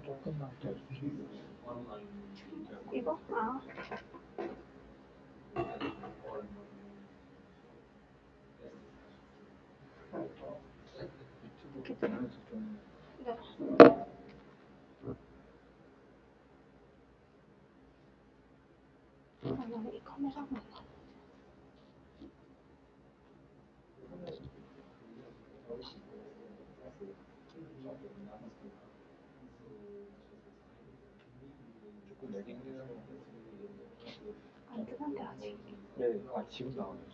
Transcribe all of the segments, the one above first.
조금만 더 주세요. 이거? 아. 유튜브 보면서 좀 네. 아니, 이 카메라만. 조금 내긴 해요. 안 뜨는데 아직. 네, 아 지금 나오네요.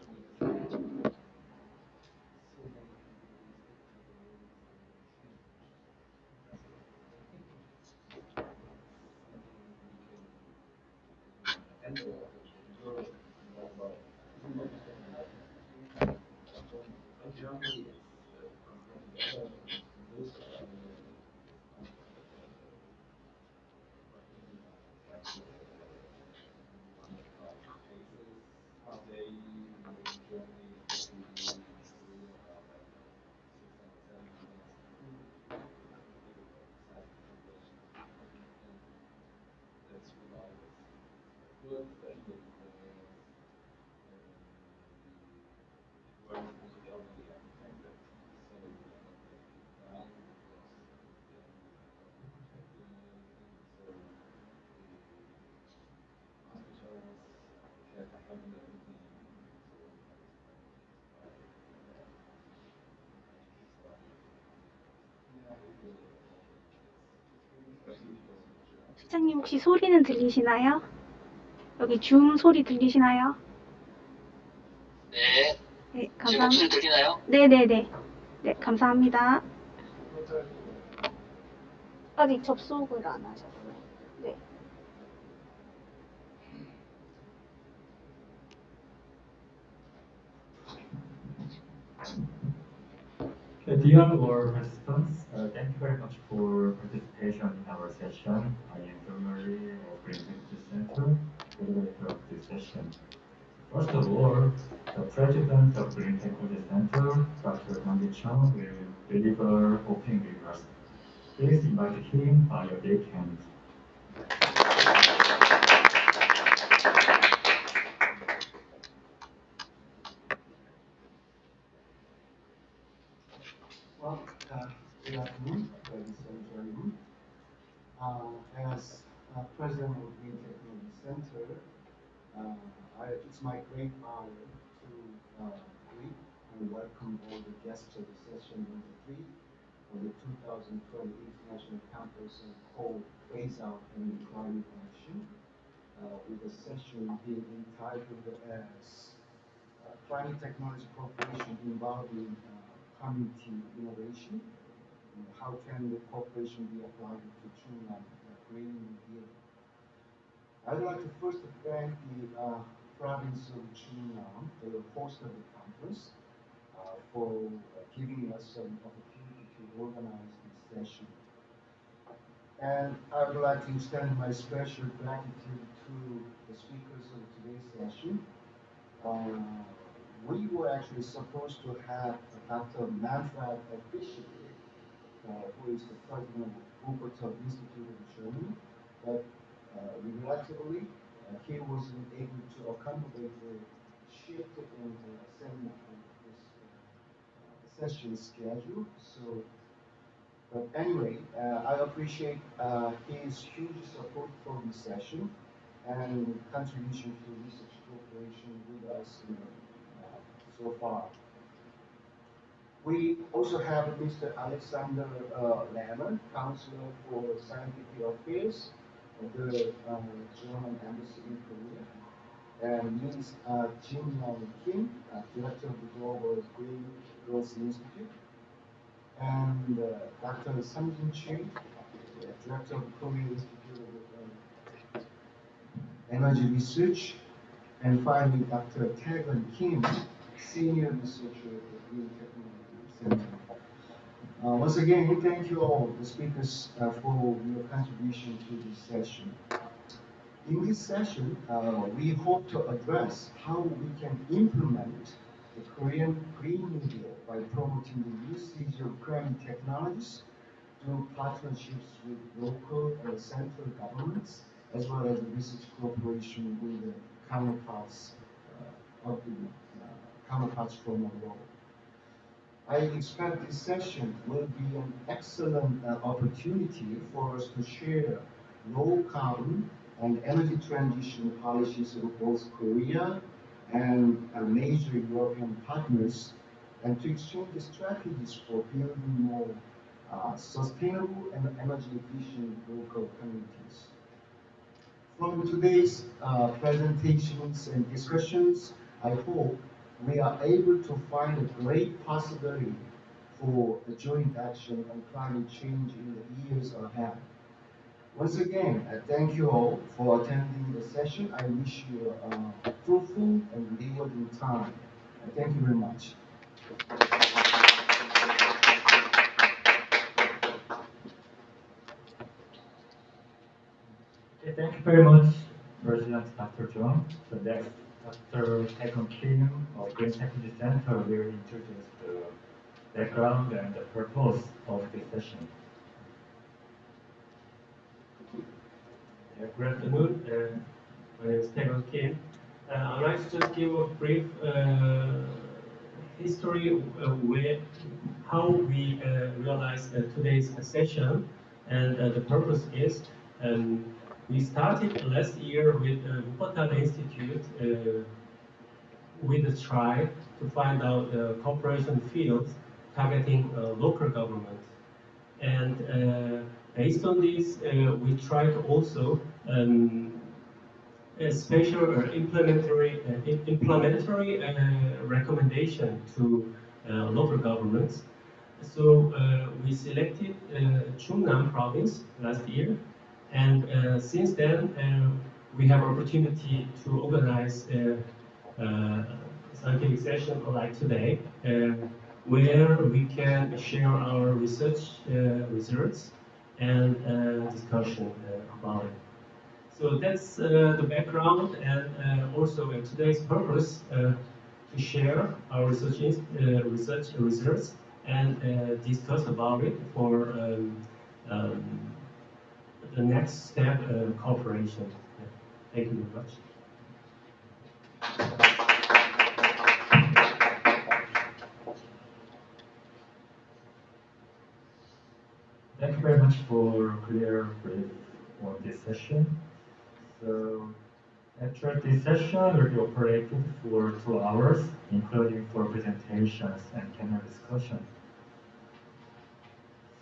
실장님 혹시 소리는 들리시나요? 여기 줌 소리 들리시나요? 네. 네, 제 감사합니다. 목소리 들리나요? 네네네. 네, 감사합니다. 아직 접속을 안 하셨어요. 네. Okay, dear all participants, thank you very much for participation in our session. I am John Murray of Green Technology Center, coordinator of this session. First of all, the president of Green Technology Center, Dr. Mangi Chung, will deliver opening remarks. Please invite him by a big hand. Well, good afternoon, ladies and gentlemen. As president of Green Technology Center, it's my great honor to greet and welcome all the guests of the session number 3 of the 2020 International Conference on Coal Phase Out and Climate Action, with the session being entitled as Climate Technology Cooperation Involving Community Innovation. how can the cooperation be applied to Chungnam Green New Deal. I would like to first thank the province of Chungnam, the host of the conference, for giving us an opportunity to organize this session. And I would like to extend my special gratitude to the speakers of today's session. We were actually supposed to have Dr. Manfred Fischer, who is the president of Wuppertal Institute of Germany, but regrettably, he wasn't able to accommodate the shift in this session schedule. So, but anyway, I appreciate his huge support for this session and contribution to research cooperation with us so far. We also have Mr. Alexander Lemmer, Counselor for Scientific Affairs of the German Embassy in Korea, and Ms. Jin Young Kim, Director of the Global Green Growth Institute, and Dr. Sang-Jin Chu, Director of the Korean Institute of Energy Research, and finally Dr. Taegan Kim, Senior Researcher at the Green Technology Center. Once again, thank you all, the speakers, for your contribution to this session. In this session, we hope to address how we can implement the Korean Green New Deal by promoting the usage of current technologies through partnerships with local and central governments, as well as research cooperation with the counterparts counterparts from abroad. I expect this session will be an excellent opportunity for us to share low carbon and energy transition policies of both Korea and major European partners, and to exchange strategies for building more sustainable and energy efficient local communities. From today's presentations and discussions, I hope we are able to find a great possibility for a joint action on climate change in the years ahead. Once again, I thank you all for attending the session. I wish you a fruitful and rewarding time. Thank you very much. Okay, thank you very much, President Dr. Chung. So next, Dr. Taegan Kim of Green Technology Center will introduce the background and the purpose of this session. Good afternoon. My name is Taegan Kim. I'd like to just give a brief history of how we realized today's session, and the purpose is we started last year with Wuppertal Institute with a try to find out cooperation fields targeting local government. And based on this, we try to also a special or implementary recommendation to local governments. So we selected Chungnam province last year, and since then we have opportunity to organize a scientific session like today, where we can share our research results and discussion about it. So that's the background, and also today's purpose to share our research results and discuss about it for the next step cooperation. Thank you very much. Thank you very much for clear brief on this session. So, actually, this session will be operated for 2 hours, including 4 presentations and panel discussion.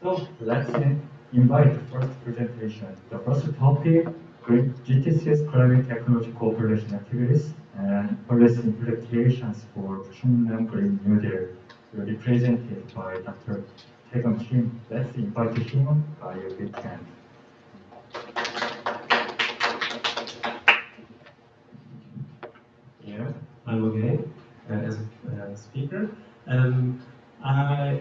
So, let's invite the first presentation. The first topic, GTC's climate technology cooperation activities and policy implications for Chungnam Green New Deal, will be presented by Dr. Tae-Gum Kim. Let's invite him by a big hand. Yeah, I'm okay as a speaker. I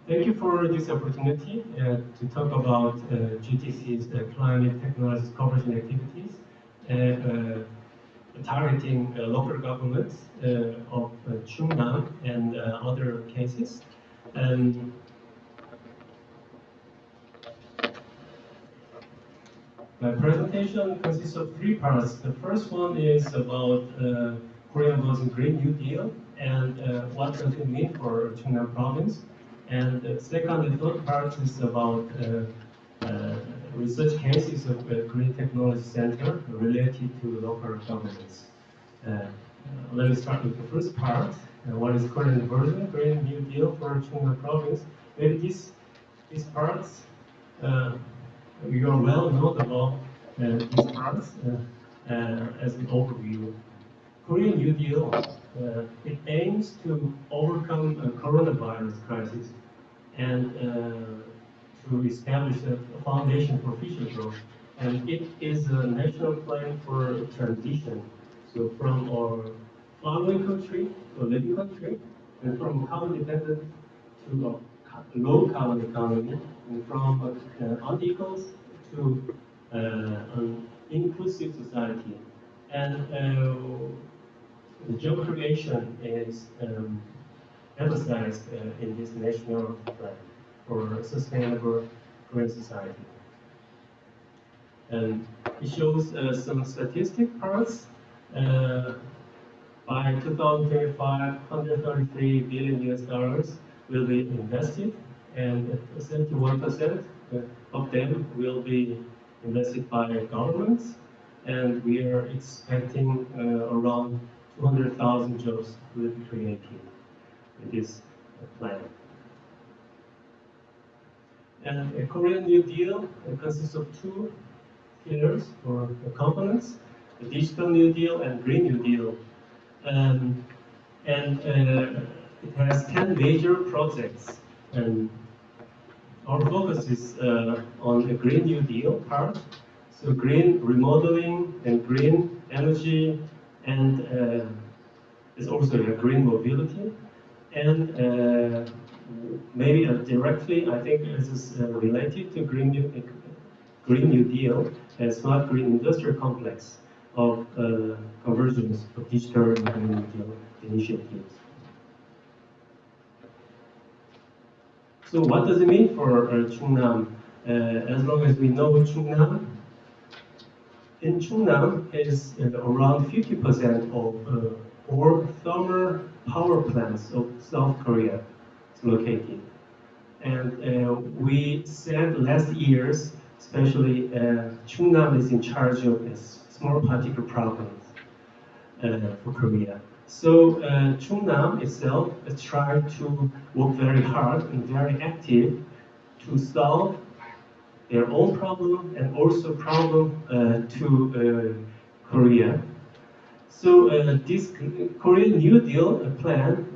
thank you for this opportunity to talk about GTC's climate technologies cooperation activities targeting local governments of Chungnam and other cases. My presentation consists of three parts. The first one is about Korean Bosnian Green New Deal and what does it mean for Chungnam province. And the second and third part is about research cases of Green Technology Center related to local governments. Let me start with the first part. What is Korean version, Green New Deal for Chungnam province? Maybe these parts you are well known about these parts as an overview. Korean New Deal, it aims to overcome a coronavirus crisis and to establish a foundation for future growth. And it is a national plan for transition. So from our farming country to a living country, and from carbon dependent to a low carbon economy, and from unequals to an inclusive society. And the job creation is emphasized in this national plan for a sustainable Korean society. And it shows some statistic parts. By 2025, 133 billion US dollars will be invested, and 71% of them will be invested by governments, and we are expecting around 200,000 jobs will be created in this plan. And a Korean New Deal consists of two pillars or components: the Digital New Deal and Green New Deal. It has 10 major projects, and our focus is on the Green New Deal part. So green remodeling and green energy, and it's also a green mobility. And maybe directly, I think this is related to Green New Deal, a smart green industrial complex of convergence of digital and Green New Deal initiatives. So what does it mean for Chungnam? As long as we know Chungnam, in Chungnam is around 50% of all thermal power plants of South Korea is located. And we said last years, especially Chungnam is in charge of small particle problems for Korea. So Chungnam itself has tried to work very hard and very active to solve their own problem and also problem to Korea. So this Korean New Deal plan,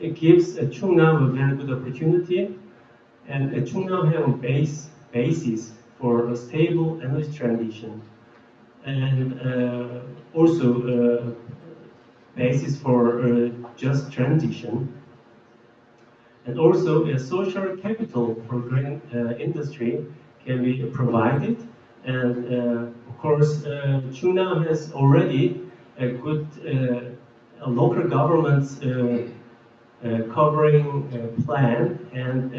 it gives Chungnam a very good opportunity, and Chungnam has a basis for a stable energy transition, and also basis for just transition, and also a social capital for green industry can be provided. And of course, Chungnam has already a good local government's covering plan, and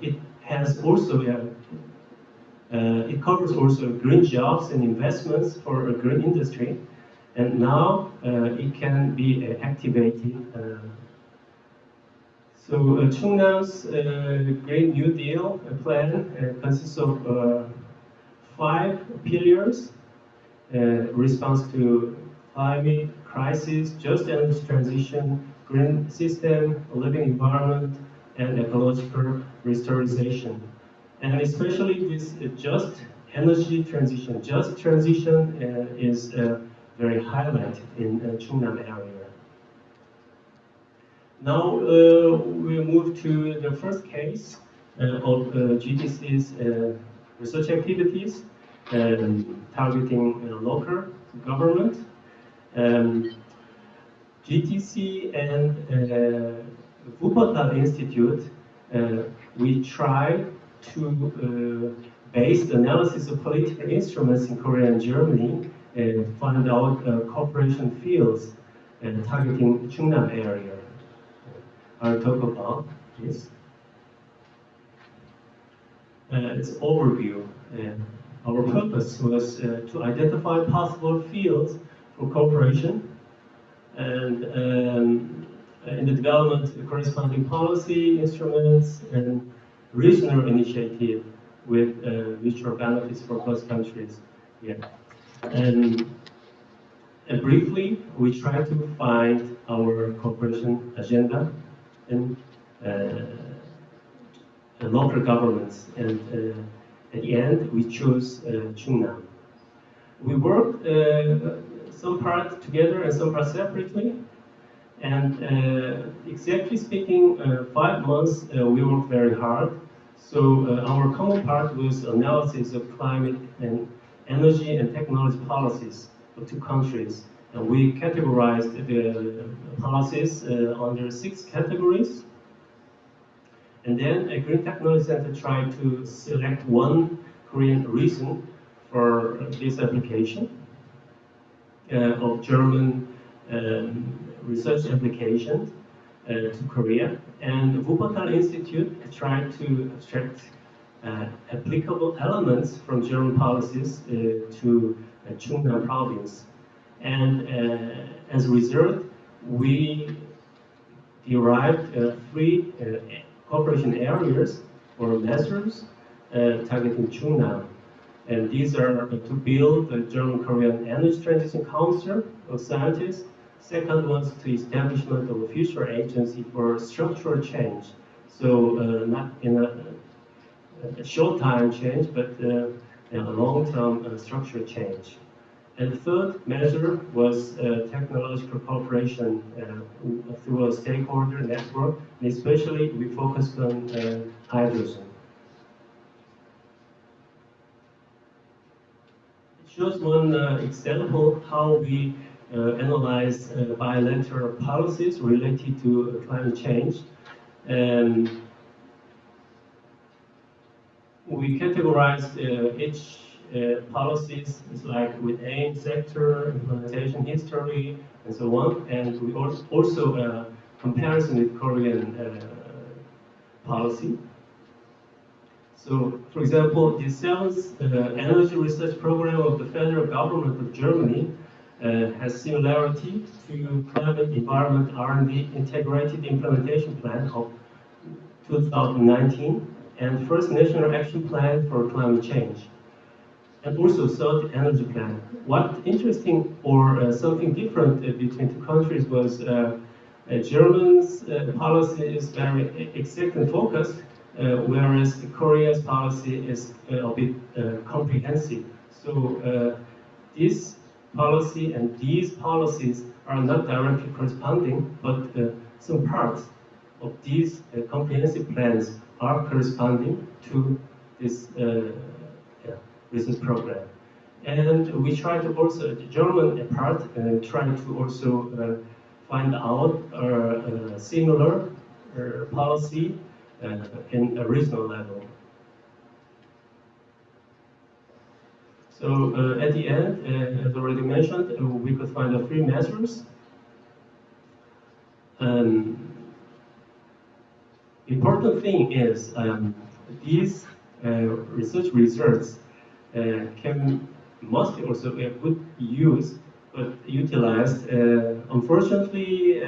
it has also it covers also green jobs and investments for a green industry. And now it can be activated. So Chungnam's Green New Deal plan consists of 5 pillars: response to climate crisis, just energy transition, green system, living environment, and ecological restoration. And especially this just energy transition, just transition is very highlighted in Chungnam area. Now we move to the first case of GTC's research activities targeting local government. GTC and Wuppertal Institute, we try to base the analysis of political instruments in Korea and Germany, find out cooperation fields targeting Chungnam area. I'll talk about this. Its overview. Our purpose was to identify possible fields for cooperation and in the development of corresponding policy instruments and regional initiative with mutual benefits for both countries. Yeah. And briefly, we try to find our cooperation agenda in local governments, and at the end, we chose Chungnam. We worked some part together and some part separately. And exactly speaking, 5 months we worked very hard. So our common part was analysis of climate and energy and technology policies of 2 countries. And we categorized the policies under 6 categories. And then a Green Technology Center tried to select 1 Korean region for this application of German research applications to Korea. And Wuppertal Institute tried to extract applicable elements from German policies to Chungnam province. And as a result, we derived 3 cooperation areas or measures targeting Chungnam. And these are to build the German-Korean Energy Transition Council of scientists. Second one is the establishment of a future agency for structural change. So not in a short time change, but in a long-term structural change. And the third measure was technological cooperation through a stakeholder network, and especially we focused on hydrogen. It shows one example how we analyze bilateral policies related to climate change. We categorized each policies like with aim, sector, implementation history, and so on. And we also comparison with Korean policy. So, for example, the 7th Energy Research Program of the federal government of Germany has similarity to Climate Environment R&D Integrated Implementation Plan of 2019 and First National Action Plan for Climate Change, and also Third Energy Plan. What interesting or something different between 2 countries was Germany's policy is very exact and focused, whereas Korea's policy is a bit comprehensive. So this policy and these policies are not directly corresponding, but some parts of these comprehensive plans are corresponding to this research program. And we try to also, the German part, try to also find out a similar policy in a regional level. So at the end, as already mentioned, we could find 3 measures. Important thing is these research results must also be a good use, but utilized. Unfortunately,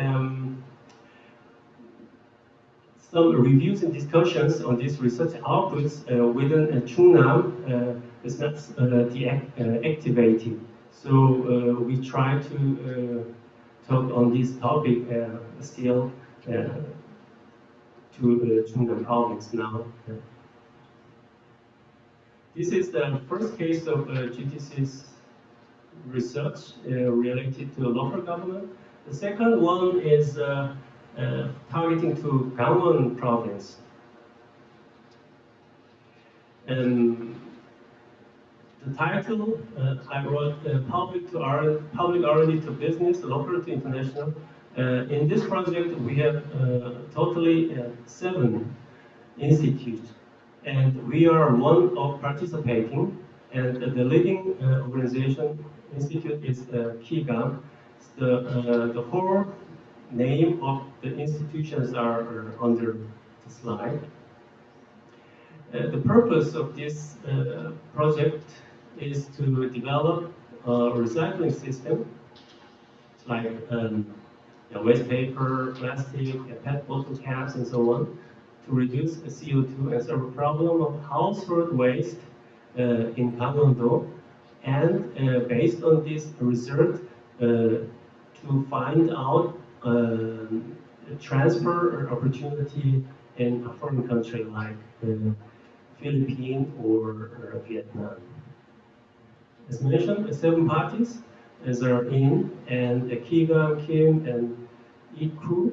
some reviews and discussions on these research outputs within Chungnam is not activated. So we try to talk on this topic still to Chungnam province now. This is the first case of GTC's research related to local government. The second one is targeting to Gangwon province. The title I wrote public R&D to business, local to international. In this project, we have totally 7 institutes, and we are one of participating. And the leading organization institute is KIGA. The whole name of the institutions are under the slide. The purpose of this project is to develop a recycling system like waste paper, plastic, PET bottle caps, and so on, to reduce CO2 and solve a problem of household waste in Gangwon-do, and based on this research, to find out transfer opportunity in a foreign country like Philippines or Vietnam. As mentioned, 7 parties are in, and KIGA, Kim, and ICU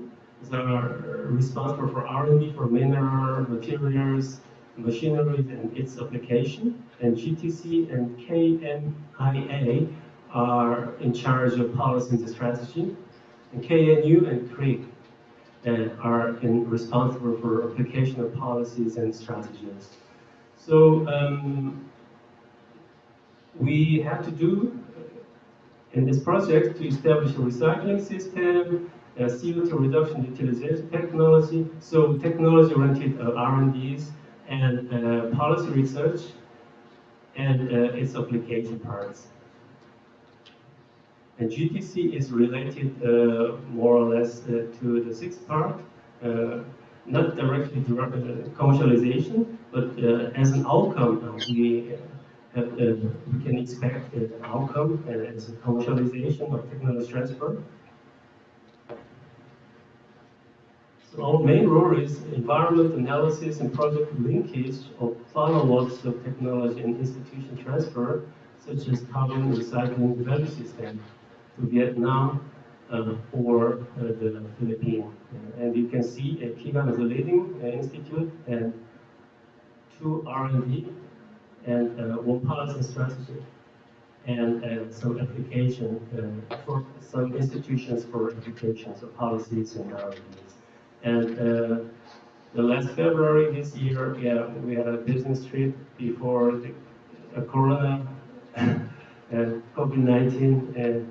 are responsible for R&D for mineral materials, machinery, and its application. And GTC and KMIA are in charge of policy and strategy. And KNU and CRIG are responsible for application of policies and strategies. So we have to do in this project to establish a recycling system, CO2 reduction utilization technology, so technology-oriented R&Ds and policy research and its application parts. And GTC is related more or less to the 6th part, not directly to commercialization, but as an outcome, we can expect an outcome as a commercialization of technology transfer. So our main role is environment analysis and project linkage of follow-ups of technology and institution transfer, such as carbon recycling value system to Vietnam or the Philippines. And you can see KIGA is a leading institute, and 2 R&D, and 1 policy strategy, and some application for some institutions for applications of policies and R&Ds. And the last February this year, we had a business trip before the Corona and COVID-19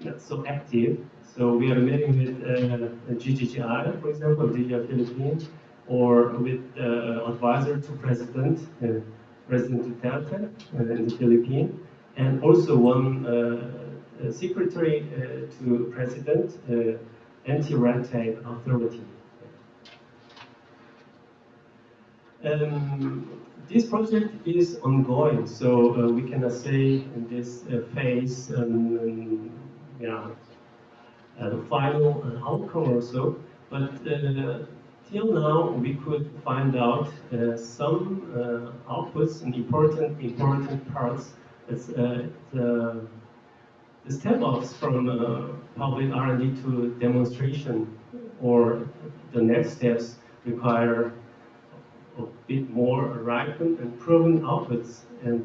not so active. So we are meeting with GGGI, for example, DGI Philippines, or with advisor to President Duterte in the Philippines, and also one secretary to President Anti-Red Tape Authority. This project is ongoing, so we cannot say in this phase the final outcome or so, but till now we could find out some outputs and important parts. It's the step-ups from public R&D to demonstration, or the next steps require a bit more ripened and proven outputs, and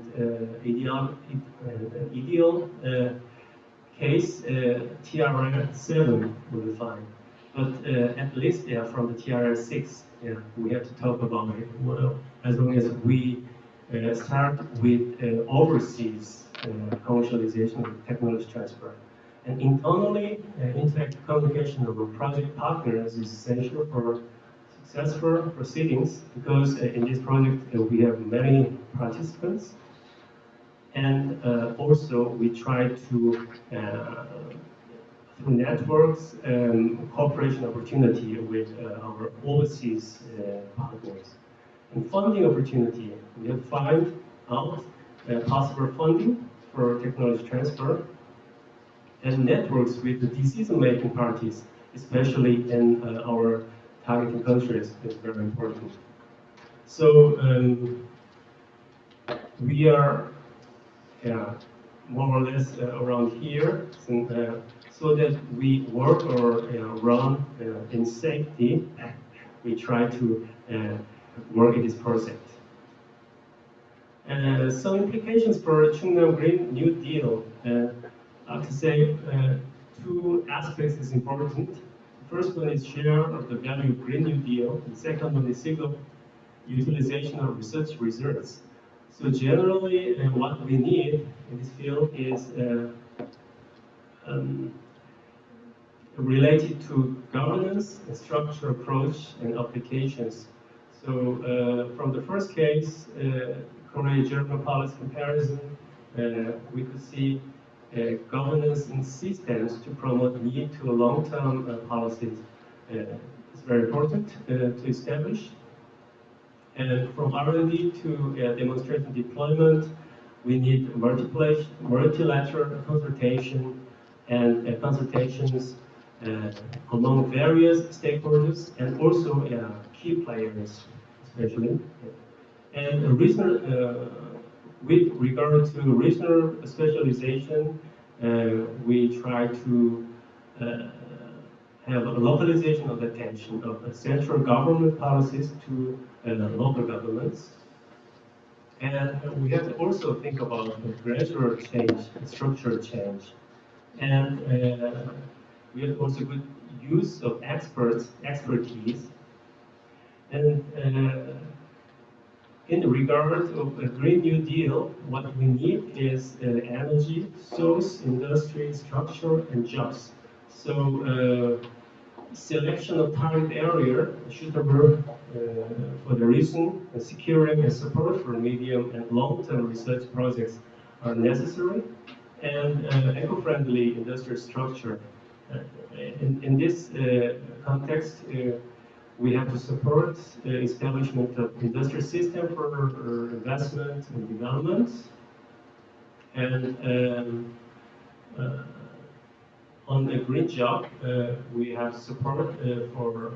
ideal case TRL7 will be fine. But at least from the TRL6, we have to talk about it. Well, as long as we start with overseas commercialization of technology transfer. And internally, interactive communication of our project partners is essential for successful proceedings, because in this project we have many participants, and also we try to through networks cooperation opportunity with our overseas partners. And funding opportunity, we have find out possible funding for technology transfer, and networks with the decision-making parties, especially in our targeting countries, is very important. So we are more or less around here, so that we work or run in safety. We try to work in this project. Some implications for Chungnam Green New Deal. I have to say two aspects is important. The first one is share of the value of Green New Deal. The second one is single utilization of research reserves. So generally, what we need in this field is related to governance, structure approach, and applications. So from the first case, Korea-German policy comparison, we could see governance in systems to promote mid to long-term policies. It's very important to establish. And from R&D to demonstration deployment, we need multilateral consultation and consultations among various stakeholders and also key players, especially. And regional, with regard to regional specialization, we try to have a localization of attention of central government policies to local governments. And we have to also think about the gradual change, structural change. And we have also good use of expertise. And in regard of a Green New Deal, what we need is energy, source, industry, structure, and jobs. So selection of target area suitable for the reason, securing and support for medium and long-term research projects are necessary, and eco-friendly industrial structure. In this context, we have to support the establishment of industrial system for investment and development, and on the green job, we have support for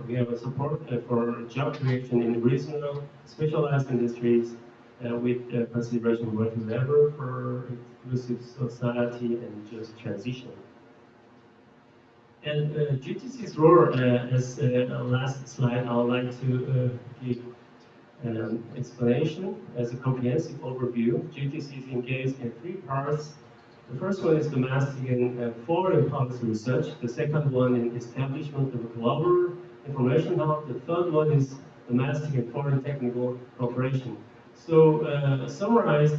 job creation in regional specialized industries with consideration of working labor for inclusive society and just transition. And GTC's role, as last slide, I would like to give an explanation as a comprehensive overview. GTC is engaged in three parts. The first one is domestic and foreign policy research. The second one is establishment of a global information hub. The third one is domestic and foreign technical cooperation. So summarized,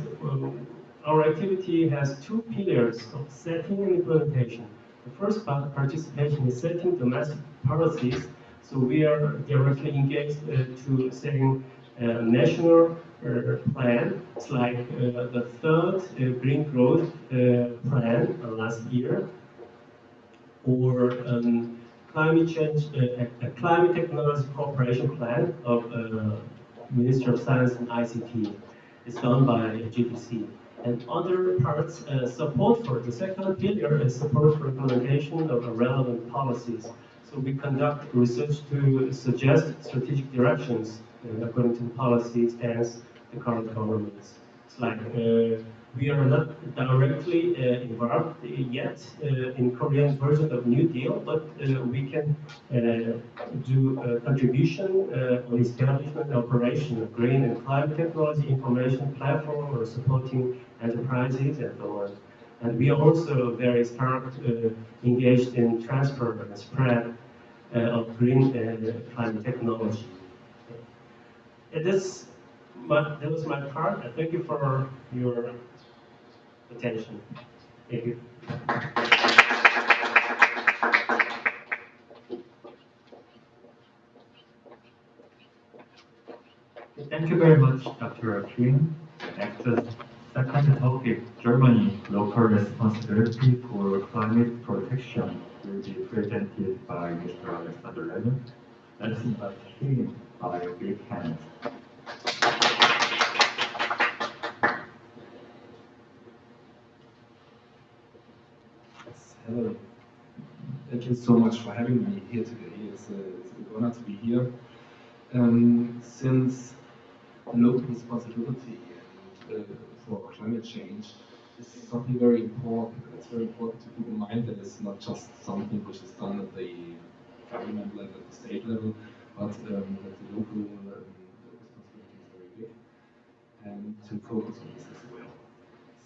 our activity has two pillars of setting and implementation. The first part, participation in setting domestic policies. So we are directly engaged to setting national plan. It's like the third Green Growth Plan last year, or climate change, a climate technology cooperation plan of Ministry of Science and ICT. It's done by GTC. And other parts, support for the second pillar is support for implementation of relevant policies. So we conduct research to suggest strategic directions according to the policy stance the current governments. It's like we are not directly involved yet in Korean version of New Deal, but we can do a contribution on establishment and operation of green and climate technology information platform or supporting enterprises and so on. And we are also very strong engaged in transfer and spread of green climate technology. And that was my part. Thank you for your attention. Thank you. Thank you very much, Dr. Kim. Next, second topic, Germany, local responsibility for climate protection will be presented by Mr. Alexander Lennon. Let's invite him by a big hand. Hello. Thank you so much for having me here today. It's a big honor to be here. Since local responsibility for climate change is something very important. It's very important to keep in mind that it's not just something which is done at the government level, at the state level, but that the local responsibility is very big, and to focus on this as well.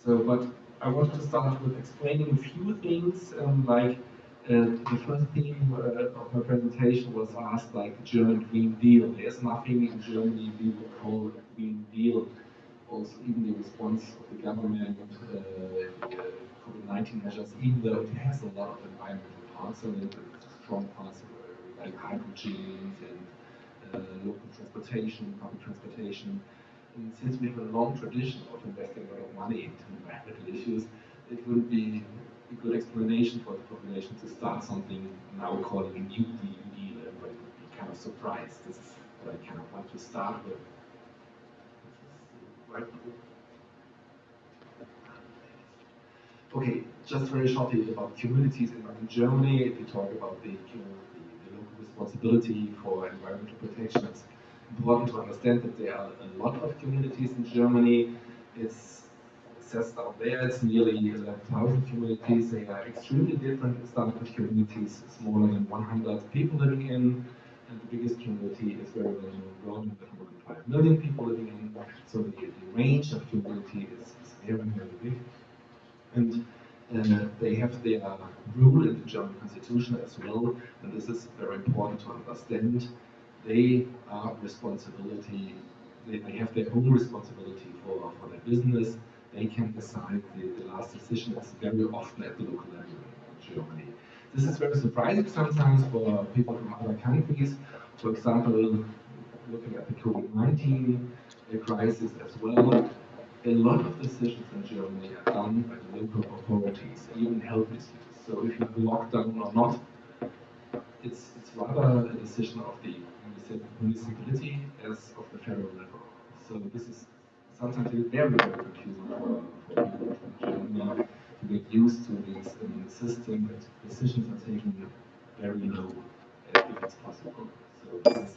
So, but I wanted to start with explaining a few things, like the first theme of my presentation was asked like the German Green Deal. There's nothing in Germany we would call a Green Deal. Also, even the response of the government, COVID-19 measures, even though it has a lot of environmental parts in it, strong parts like hydrogen and local transportation, public transportation. And since we have a long tradition of investing a lot of money into environmental issues, it wouldn't be a good explanation for the population to start something now calling a new Green Deal. Everybody would be kind of surprised. This is what I kind of want to start with. Right. Okay, just very shortly about communities in Germany. If we talk about the local responsibility for environmental protection, it's important to understand that there are a lot of communities in Germany. It's assessed out there, it's nearly 11,000 communities. They are extremely different. It started with communities smaller than 100 people living in, and the biggest community is very well known, with more than 5 million people living in. So the range of community is very, very big. And they have their rule in the German constitution as well, and this is very important to understand. They are responsibility, they have their own responsibility for their business. They can decide the last decision. It's very often at the local level in Germany. This is very surprising sometimes for people from other countries. For example, looking at the COVID-19 crisis as well, a lot of decisions in Germany are done by the local authorities, even health issues. So if you have a lockdown or not, it's rather a decision of the municipality as of the federal level. So this is sometimes very, very confusing for people from Germany to get used to this system that decisions are taken very low, if it's possible. So this is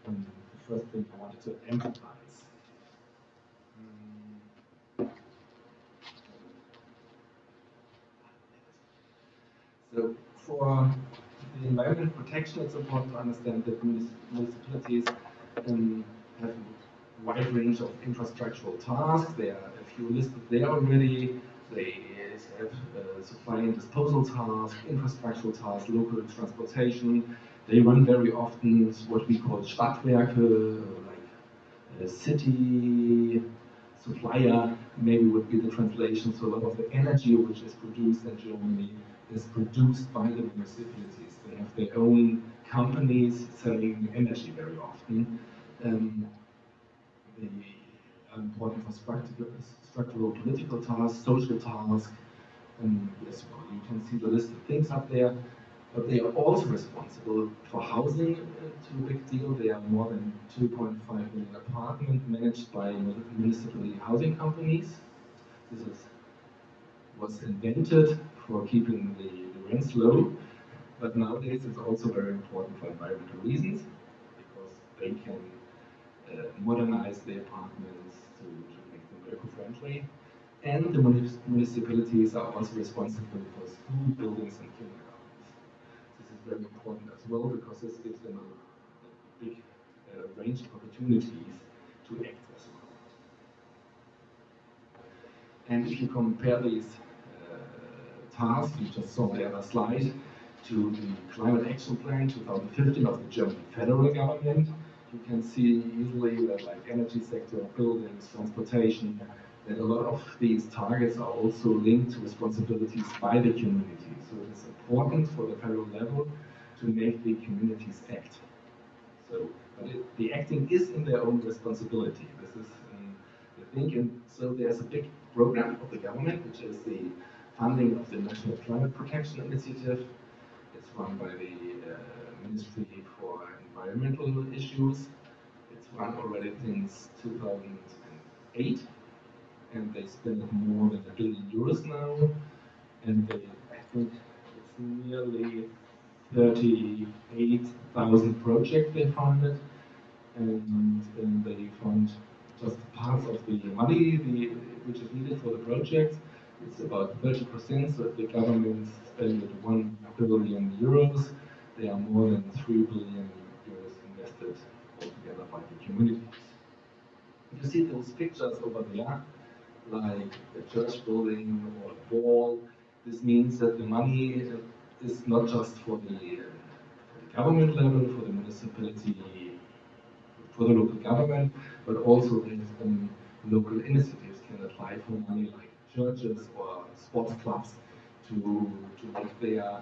the first thing I wanted to emphasize. So for the environmental protection, it's important to understand that municipalities have a wide range of infrastructural tasks. There are a few listed there already. They have supply and disposal tasks, infrastructural tasks, local transportation. They run very often what we call Stadtwerke, like city supplier, maybe would be the translation. So a lot of the energy which is produced in Germany is produced by the municipalities. They have their own companies selling energy very often. They are important for structural political tasks, social tasks. Yes, well, you can see the list of things up there. But they are also responsible for housing, to a big deal. There are more than 2.5 million apartments managed by municipal housing companies. This was invented for keeping the rents low, but nowadays it's also very important for environmental reasons, because they can modernize the apartments to make them eco-friendly. And the municipalities are also responsible for school buildings and kindergartens. This is very important as well, because this gives them a big range of opportunities to act as well. And if you compare these tasks you just saw on the other slide to the Climate Action Plan 2015 of the German federal government, you can see easily that, like energy sector, buildings, transportation, that a lot of these targets are also linked to responsibilities by the community. So it's important for the federal level to make the communities act. So, but the acting is in their own responsibility. This is the thing, and so there's a big program of the government, which is the funding of the National Climate Protection Initiative. It's run by the Ministry for Environmental Issues. It's run already since 2008, and they spend more than €1 billion now, and I think it's nearly 38,000 projects they funded, and they fund just parts of the money which is needed for the project. It's about 30%, so if the government spending 1 billion euros, there are more than 3 billion euros invested altogether by the communities. You see those pictures over there, like a church building or a wall. This means that the money is not just for the government level, for the municipality, for the local government, but also there's local initiatives can apply for money like churches or sports clubs to make their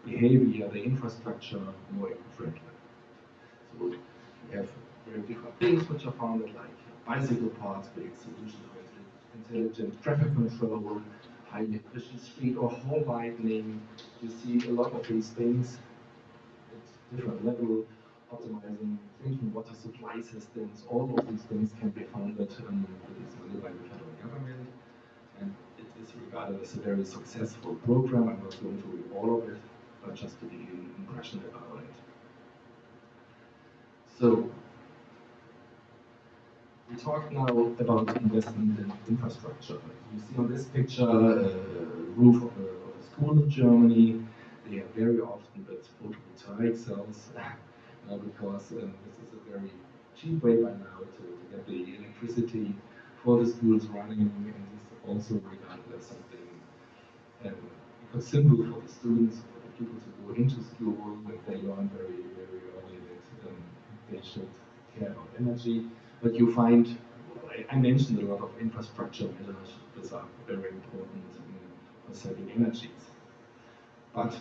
behavior, their infrastructure more eco-friendly. So we have very different things which are founded like bicycle paths, big solutions for intelligent traffic control, high efficient street or hall lighting. You see a lot of these things at different level, optimizing drinking water supply systems. All of these things can be funded with this money by the federal government, and it is regarded as a very successful program. I'm not going to read all of it, but just to give you an impression about it. So, we talk now about investment in infrastructure. You see on this picture a roof of a school in Germany. They have very often built photovoltaic cells because this is a very cheap way by now to get the electricity for the schools running, and this is also regarded as something simple for the students, for the people to go into school, that they learn very, very early that they should care about energy. But you find, I mentioned a lot of infrastructure measures that are very important for saving energies. But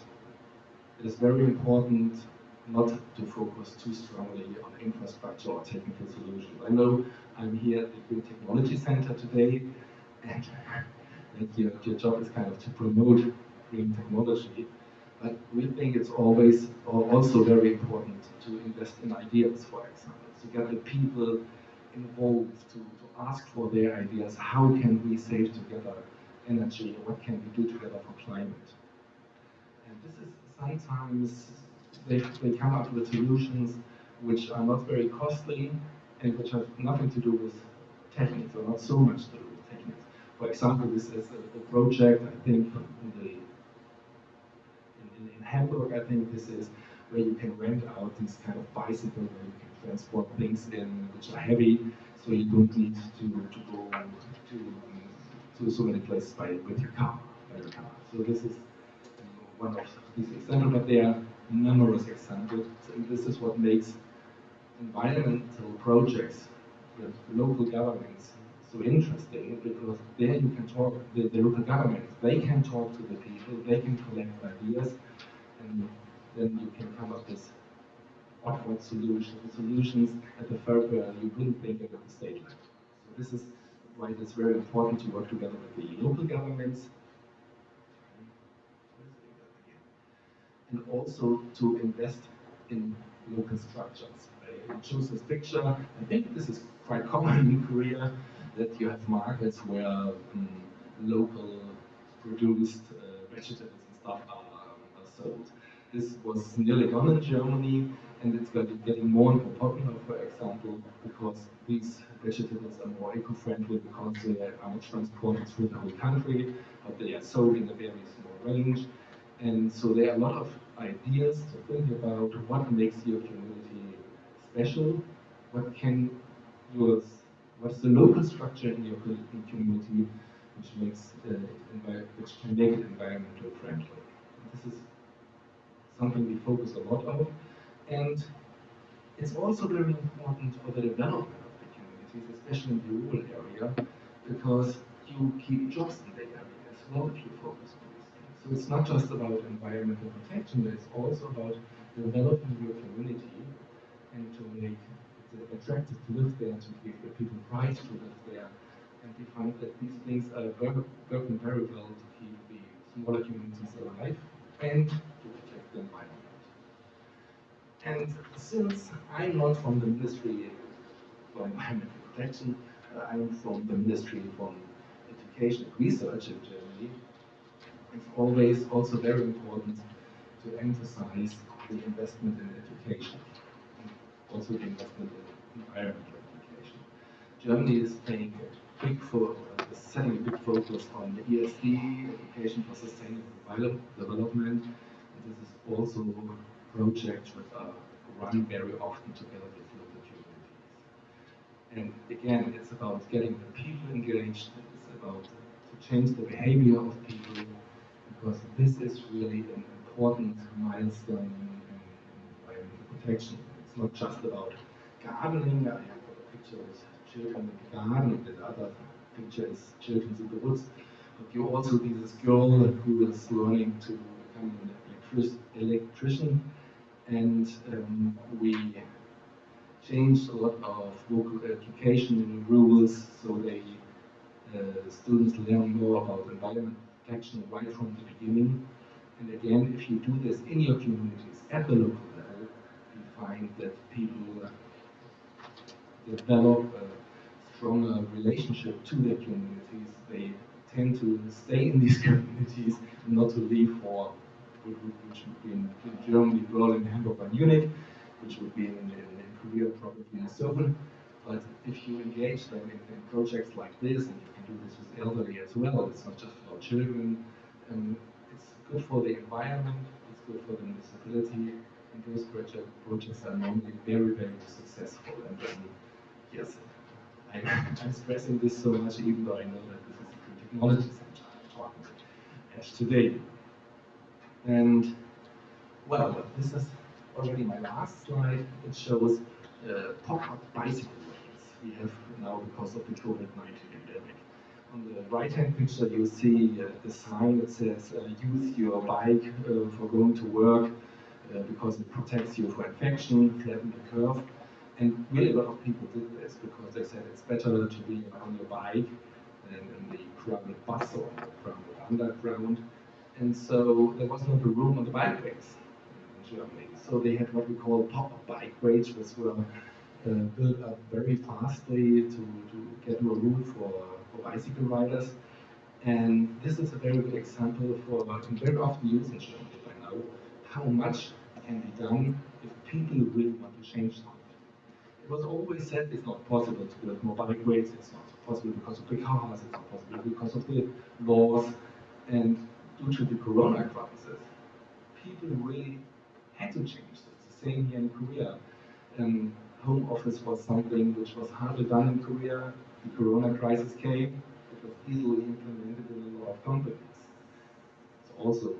it is very important not to focus too strongly on infrastructure or technical solutions. I know I'm here at the Green Technology Center today, and your job is kind of to promote green technology. But we think it's always also very important to invest in ideas, for example, to get the people involved, to ask for their ideas. How can we save together energy? What can we do together for climate? And this is sometimes they come up with solutions which are not very costly and which have nothing to do with techniques, or not so much to do with techniques. For example, this is a project, I think, in Hamburg, I think this is where you can rent out these kind of bicycles where you can transport things in which are heavy, so you don't need to go to so many places with your car. So this is one of these examples, but there are numerous examples. And this is what makes environmental projects with local governments so interesting, because there you can talk, the local governments, they can talk to the people, they can collect ideas, and then you can come up with odd solutions at the first where you wouldn't think of at the state level. So this is why it's very important to work together with the local governments, and also to invest in local structures. I chose this picture. I think this is quite common in Korea, that you have markets where local produced vegetables and stuff are sold. This was nearly gone in Germany, and it's getting more and more popular, for example, because these vegetables are more eco-friendly, because they are not transported through the whole country, but they are sold in a very small range. And so there are a lot of ideas to think about what makes your community special, what's the local structure in your community which can make it environmentally friendly. This is something we focus a lot on, and it's also very important for the development of the communities, especially in the rural area, because you keep jobs in the area as well if you focus on these things. So it's not just about environmental protection, but it's also about developing your community and to make it attractive to live there, to give the people rights to live there. And we find that these things are working very well to keep the smaller communities alive and to protect the environment. And since I'm not from the Ministry for Environmental Protection, I'm from the Ministry for Education and Research in Germany, it's always also very important to emphasize the investment in education, and also the investment in environmental education. Germany is paying a big is setting a big focus on the ESD, Education for Sustainable Development. And this is also projects that are run very often together with local communities. And again, it's about getting the people engaged. It's about to change the behavior of people, because this is really an important milestone in environmental protection. It's not just about gardening. I have a picture with children in the garden, and the other picture is children in the woods. But you also see this girl who is learning to become an electrician, and we changed a lot of local education rules so they students learn more about environment protection right from the beginning. And again, if you do this in your communities at the local level, you find that people develop a stronger relationship to their communities. They tend to stay in these communities and not to leave for, which would be in Germany, Berlin, Hamburg, and Munich, which would be in Korea, probably in Seoul. But if you engage them in projects like this, and you can do this with elderly as well, it's not just about children, it's good for the environment, it's good for the municipality, and those projects are normally very, very successful. And yes, I'm stressing this so much, even though I know that this is the technology center I'm talking at today. And well, this is already my last slide. It shows pop-up bicycle lanes we have now because of the COVID-19 pandemic. On the right-hand picture, you see the sign that says use your bike for going to work because it protects you for infection, flatten the curve. And really a lot of people did this because they said it's better to be on your bike than in the crowded bus or in the crowded underground. And so there was not the room on the bikeways in Germany. So they had what we call pop-up bikeways, which were built up very fastly to get more room for bicycle riders. And this is a very good example for, and very often used in Germany by now, how much can be done if people really want to change something. It was always said it's not possible to build more bikeways, it's not possible because of the cars, it's not possible because of the laws. And due to the corona crisis, people really had to change this. It's the same here in Korea. Home office was something which was hardly done in Korea. The corona crisis came. It was easily implemented in a lot of companies. It's also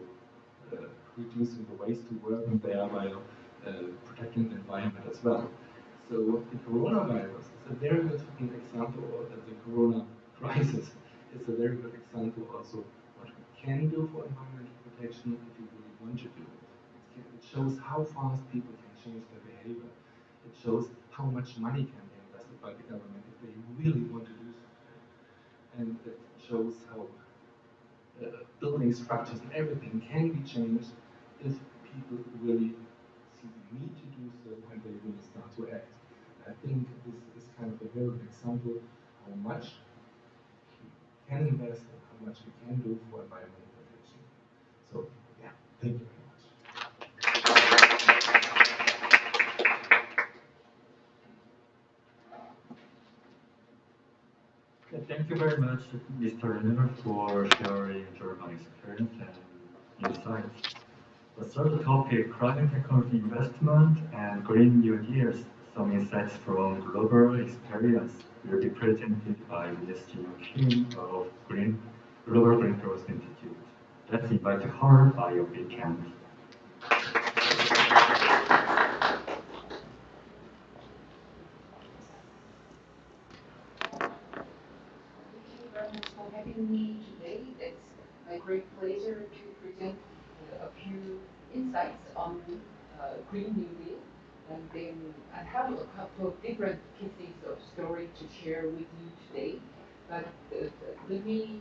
reducing the waste to work and thereby protecting the environment as well. So the coronavirus is a very good example, or the corona crisis is a very good example also what we can do for environmental protection if we really want to do it. It shows how fast people can change their behavior. It shows how much money can be invested by the government if they really want to do something. And it shows how building structures and everything can be changed if people really see the need to do so and they really start to act. I think this is kind of a very good example how much we can invest and how much we can do for environmental protection. So, yeah, thank you very much. Thank you very much, Mr. Renner, for sharing German experience and insights. The third topic, climate technology investment and Green New Deals, some insights from global experience, will be presented by Ms. Jin Kim of Global Green Growth Institute. Let's invite her by a big hand. For having me today. It's a great pleasure to present a few insights on Green New Deal. And then I have a couple of different pieces of story to share with you today. But let me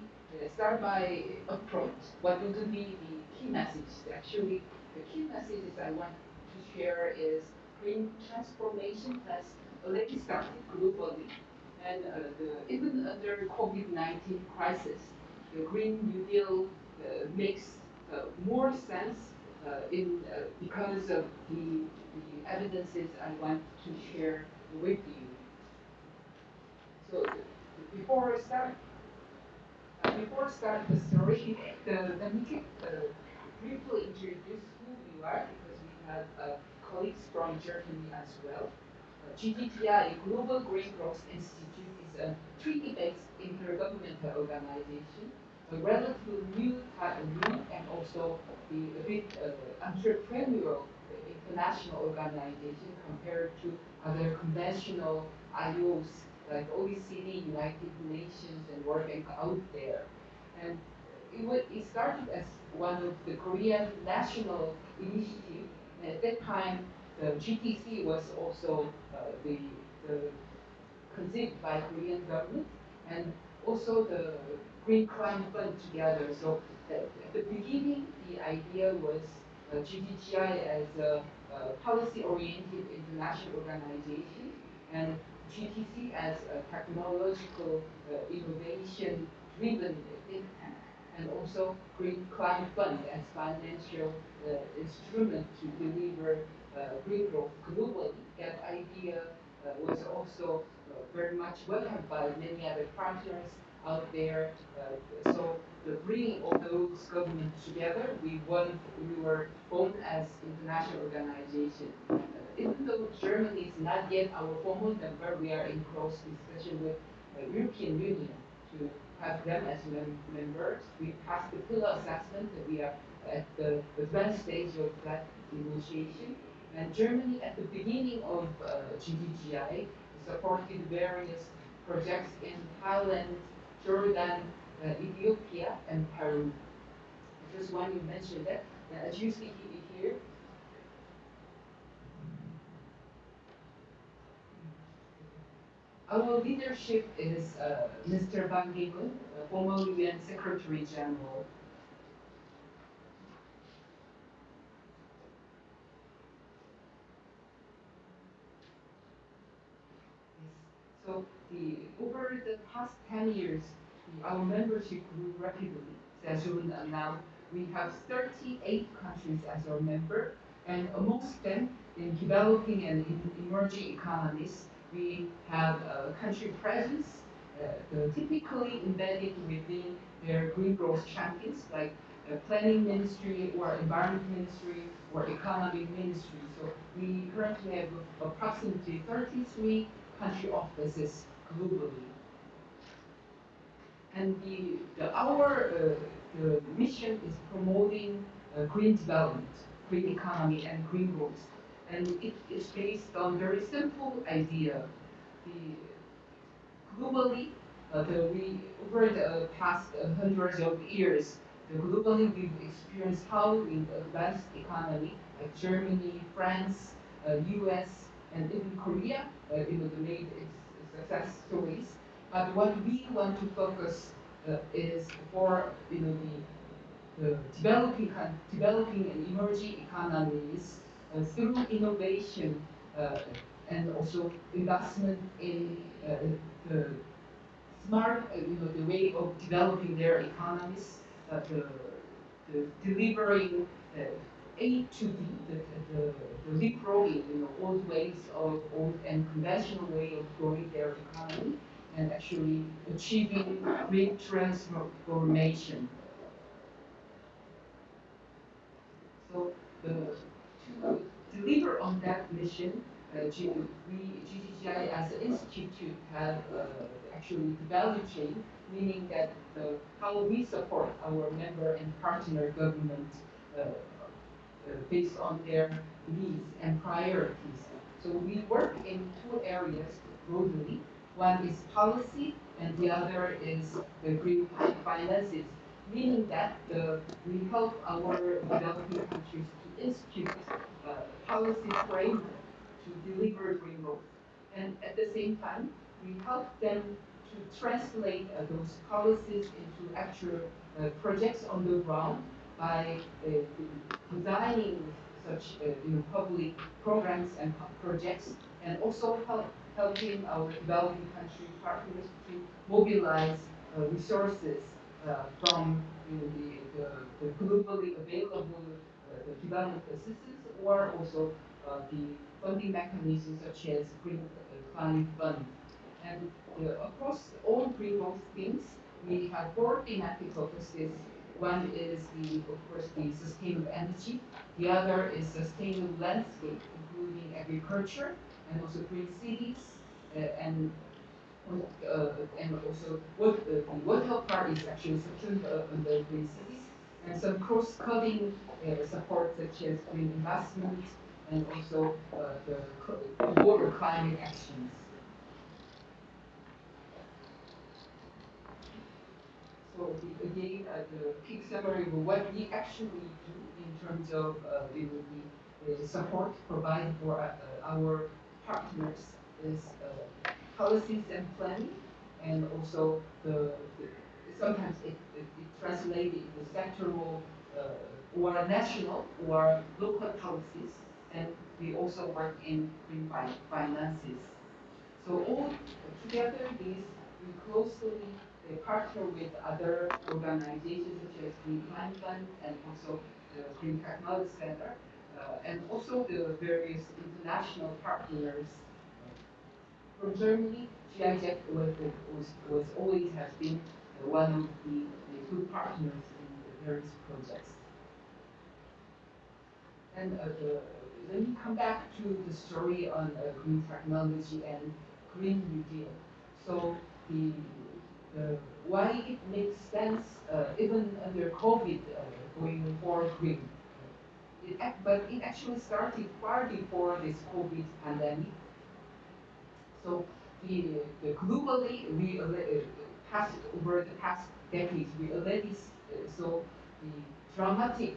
start by upfront. What will be the key message? Actually, the key messages I want to share is green transformation has already started globally. And even under COVID-19 crisis, the Green New Deal makes more sense because of the evidences I want to share with you. So before I start, before starting the story, let me briefly introduce who we are because we have colleagues from Germany as well. GGGI, Global Green Growth Institute, is a treaty-based intergovernmental organization, a relatively new type of new and also a bit entrepreneurial international organization compared to other conventional IOs like OECD, United Nations, and World Bank out there. And it started as one of the Korean national initiative. And at that time, the GTC was also the conceived by Korean government and also the Green Climate Fund together. So at the beginning, the idea was GTGI as a policy-oriented international organization and GTC as a technological innovation-driven think tank, and also Green Climate Fund as financial instrument to deliver green growth globally. That idea was also very much welcomed by many other partners out there. So the bringing all those governments together, we were born as international organization. Even though Germany is not yet our formal member, we are in close discussion with European Union to have them as members. We passed the pillar assessment that we are at the advanced stage of that negotiation. And Germany, at the beginning of GDGI, supported various projects in Thailand, Jordan, Ethiopia, and Peru. Just want to mention that, as you see here, our leadership is Mr. Ban Ki-moon, former UN Secretary General. So over the past 10 years, our membership grew rapidly. As shown now, we have 38 countries as our member, and amongst them, in developing and in emerging economies, we have country presence, typically embedded within their green growth champions, like planning ministry or environment ministry or economic ministry. So we currently have approximately 33 country offices globally. And the mission is promoting green development, green economy, and green growth. And it is based on very simple idea. The, globally, over the past hundreds of years, globally we've experienced how in advanced economy like Germany, France, US, and even Korea, they made its success stories. But what we want to focus is for the developing and emerging economies through innovation and also investment in the smart, the way of developing their economies, the delivering A to B, the leapfrogging, old ways of old and conventional way of growing their economy, and actually achieving great transformation. So to deliver on that mission, GGGI as an institute have actually the value chain, meaning that how we support our member and partner government based on their needs and priorities. So we work in two areas broadly. One is policy, and the other is the green finances, meaning that we help our developing countries to institute policy framework to deliver green growth. And at the same time, we help them to translate those policies into actual projects on the ground by designing such public programs and projects, and also helping our developing country partners to mobilize resources from the globally available development assistance, or also the funding mechanisms such as Green Climate Fund. And across all green growth themes, we have four thematic focuses. One is of course, the sustainable energy. The other is sustainable landscape, including agriculture and also green cities, and also what help part is actually section on the green cities, and some cross-cutting support such as green investment and also the border climate actions. So again, the quick summary of what we actually do in terms of the support provided for our partners is policies and planning, and also sometimes it translated into sectoral or national or local policies, and we also work in green finances. So all together, these we closely partner with other organizations such as Green Climate Fund and also the Green Technology Center, and also the various international partners. From Germany, GIZ was always has been one of the good partners in the various projects. And let me come back to the story on green technology and Green New Deal. So why it makes sense even under COVID going for green. But it actually started far before this COVID pandemic. So globally, we over the past decades, we already saw the dramatic,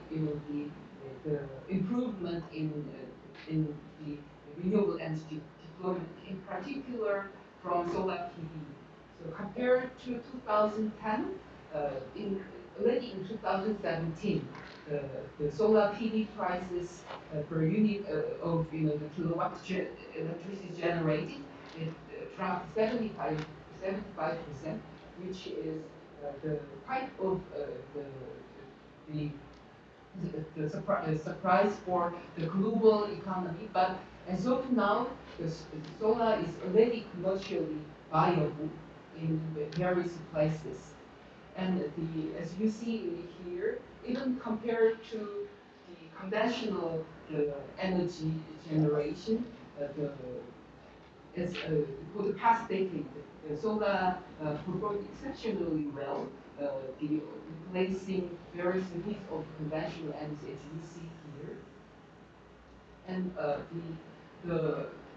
the improvement in the renewable energy deployment, in particular from solar PV. So compared to 2010, already in 2017, the solar PV prices per unit of the kilowatt electricity generated, it dropped 75%, which is the height of the surprise for the global economy. But as of now, the solar is already commercially viable in various places. And as you see here, even compared to the conventional energy generation, for the past decade, the solar performed exceptionally well, replacing various needs of conventional energy, as you see here. And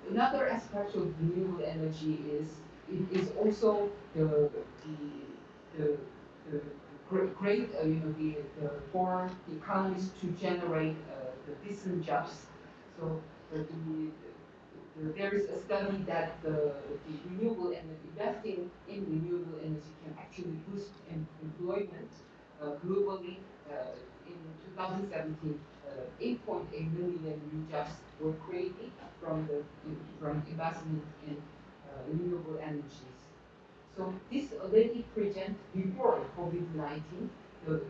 another aspect of renewable energy is it is also the great for the economies to generate the decent jobs. So there is a study that the renewable energy, investing in renewable energy can actually boost employment globally. In 2017, 8.8 million new jobs were created from investment in renewable energies. So this already present before COVID-19,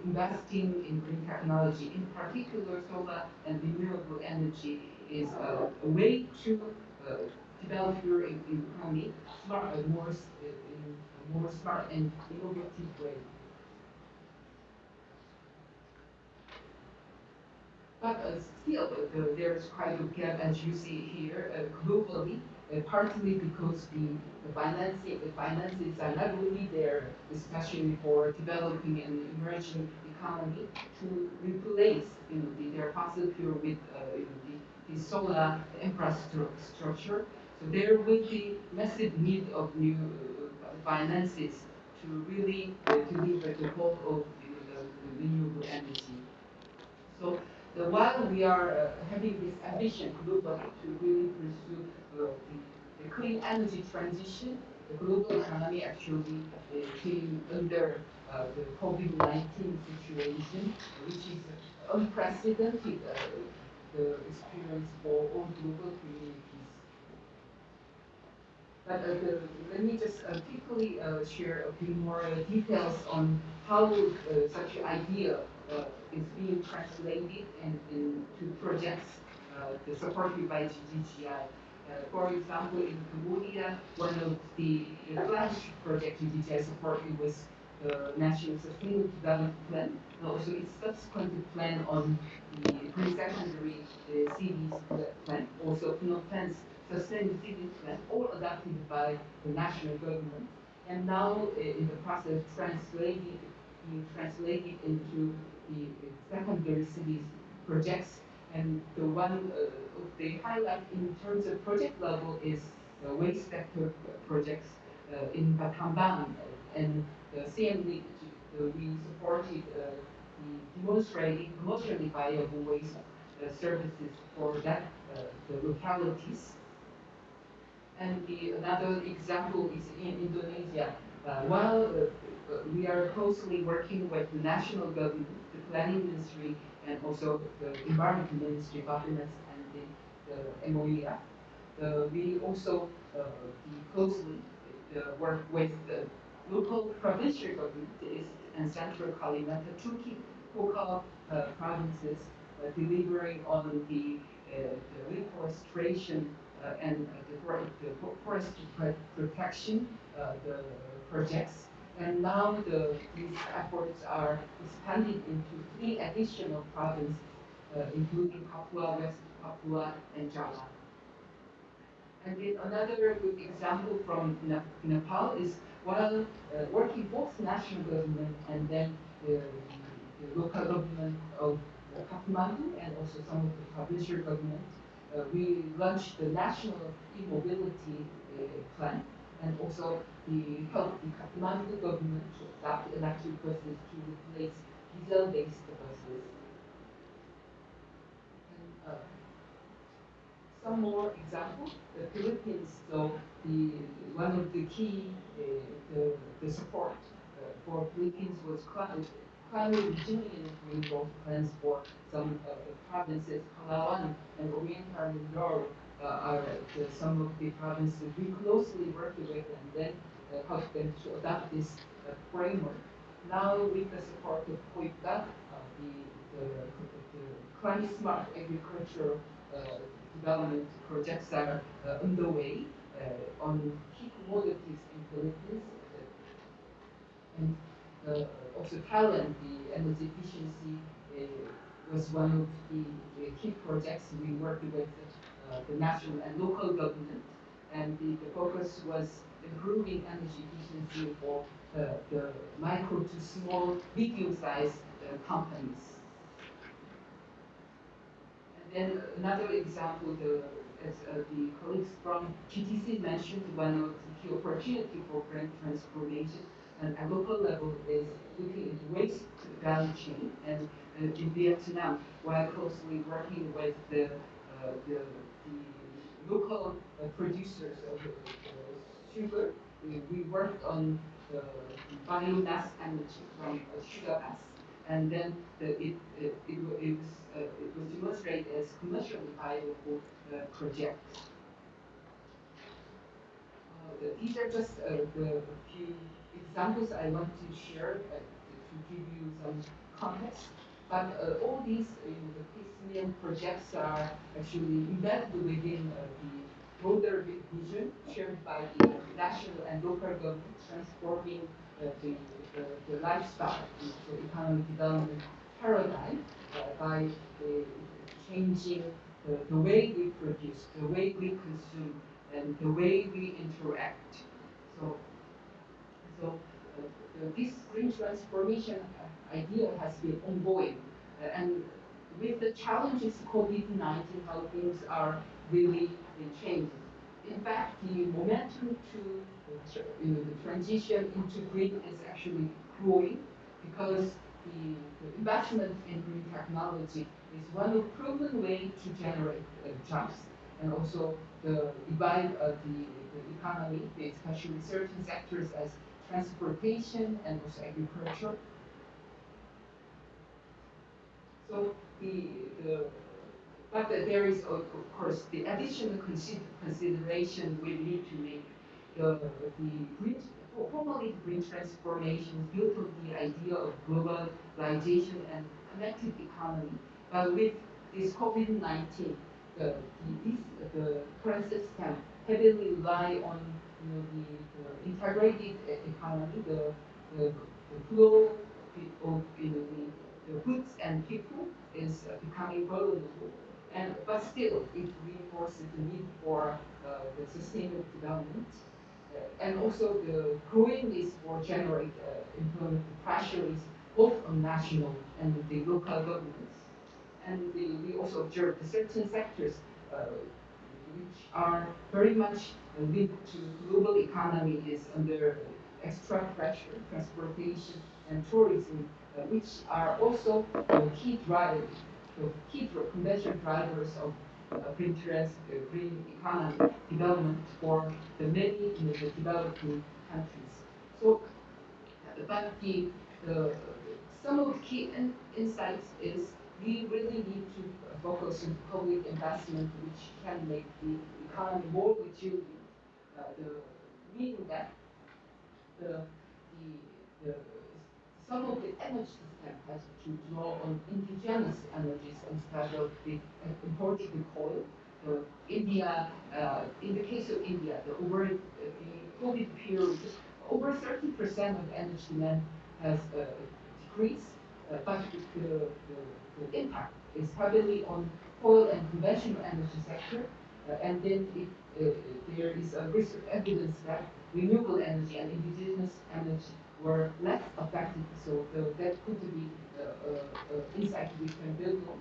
investing in green technology, in particular solar and renewable energy, is a way to develop your economy smart, in a more smart and innovative way. But still, there's quite a gap, as you see here, globally, partly because the finances are not really there, especially for developing an emerging economy, to replace their fossil fuel with the solar infrastructure. So there will be massive need of new finances to really deliver the whole of the renewable energy. So while we are having this ambition globally to really pursue the clean energy transition, the global economy actually came under the COVID-19 situation, which is unprecedented the experience for all global communities. But let me just quickly share a few more details on how such an idea is being translated into projects supported by GGGI. For example, in Cambodia, one of the flagship projects GGGI supported was the National Sustainable Development Plan, and also its subsequent plan on the pre-secondary cities plan, also Phnom Penh's Sustainable Cities Plan, all adopted by the national government, and now in the process of being translated into the secondary cities projects. And the one of the highlight in terms of project level is the waste sector projects in Battambang and the CMD. We supported the demonstrating commercially viable waste services for that the localities. And another example is in Indonesia. While we are closely working with the national government, the planning ministry, and also the environment ministry governments and the MOEF, we also closely work with the local provincial government and central Kalimantan to keep local provinces delivering on the reforestation and the forest protection the projects. And now these efforts are expanded into 3 additional provinces, including Papua, West Papua, and Java. And then another good example from Nepal is while working both national government and then the local government of Kathmandu and also some of the provincial government, we launched the national e-mobility plan and also helped the Kathmandu government to adopt electric buses to replace diesel-based buses. And, some more examples. The Philippines, so one of the key the support for Philippines was climate resilient green plans for some provinces. Palawan and Oriental Mindoro are some of the provinces we closely work with and then help them to adopt this framework. Now with the support of COIPDA, the climate smart agriculture development projects are underway on key commodities in Philippines. And also Thailand, the energy efficiency was one of the key projects we worked with the national and local government. And the focus was improving energy efficiency for the micro to small, medium-sized companies. Then another example, as the colleagues from GTC mentioned, one of the key opportunity for green transformation and at local level is looking into waste value chain. And in Vietnam, while closely working with the local producers of sugar, we worked on biomass energy from sugar gas, and then it was demonstrated as commercially viable project. These are just the few examples I want to share to give you some context. But all these the piecemeal projects are actually embedded within the broader vision shared by the national and local government, transforming the lifestyle into economic development paradigm by changing the way we produce, the way we consume, and the way we interact. So this green transformation idea has been ongoing, and with the challenges COVID-19, how things are really changing. In fact, the momentum to the transition into green is actually growing because the investment in green technology is one of proven way to generate jobs and also the revive the economy, especially certain sectors as transportation and also agriculture. So but there is of course the additional consideration we need to make. The green, formally the green transformation built on the idea of globalization and connected economy. But with this COVID-19, the current system heavily rely on the integrated economy, the the flow of the goods and people is becoming vulnerable, and but still it reinforces the need for the sustainable development. And also the growing needs for generate employment pressure is both on national and the local governments. And we also observe certain sectors which are very much linked to global economy is under extra pressure, transportation and tourism, which are also conventional drivers of green economy development for the many the developing countries. So, but the some of the key insights is we really need to focus on public investment, which can make the economy more resilient. The meaning that the, the some of the energy system has to draw on indigenous energies instead of the imported coal. India, in the case of India, over the COVID period, over 30% of energy demand has decreased, but the impact is heavily on coal and conventional energy sector. And then there is a research evidence that renewable energy and indigenous energy were less affected. So that could be insight we can build on.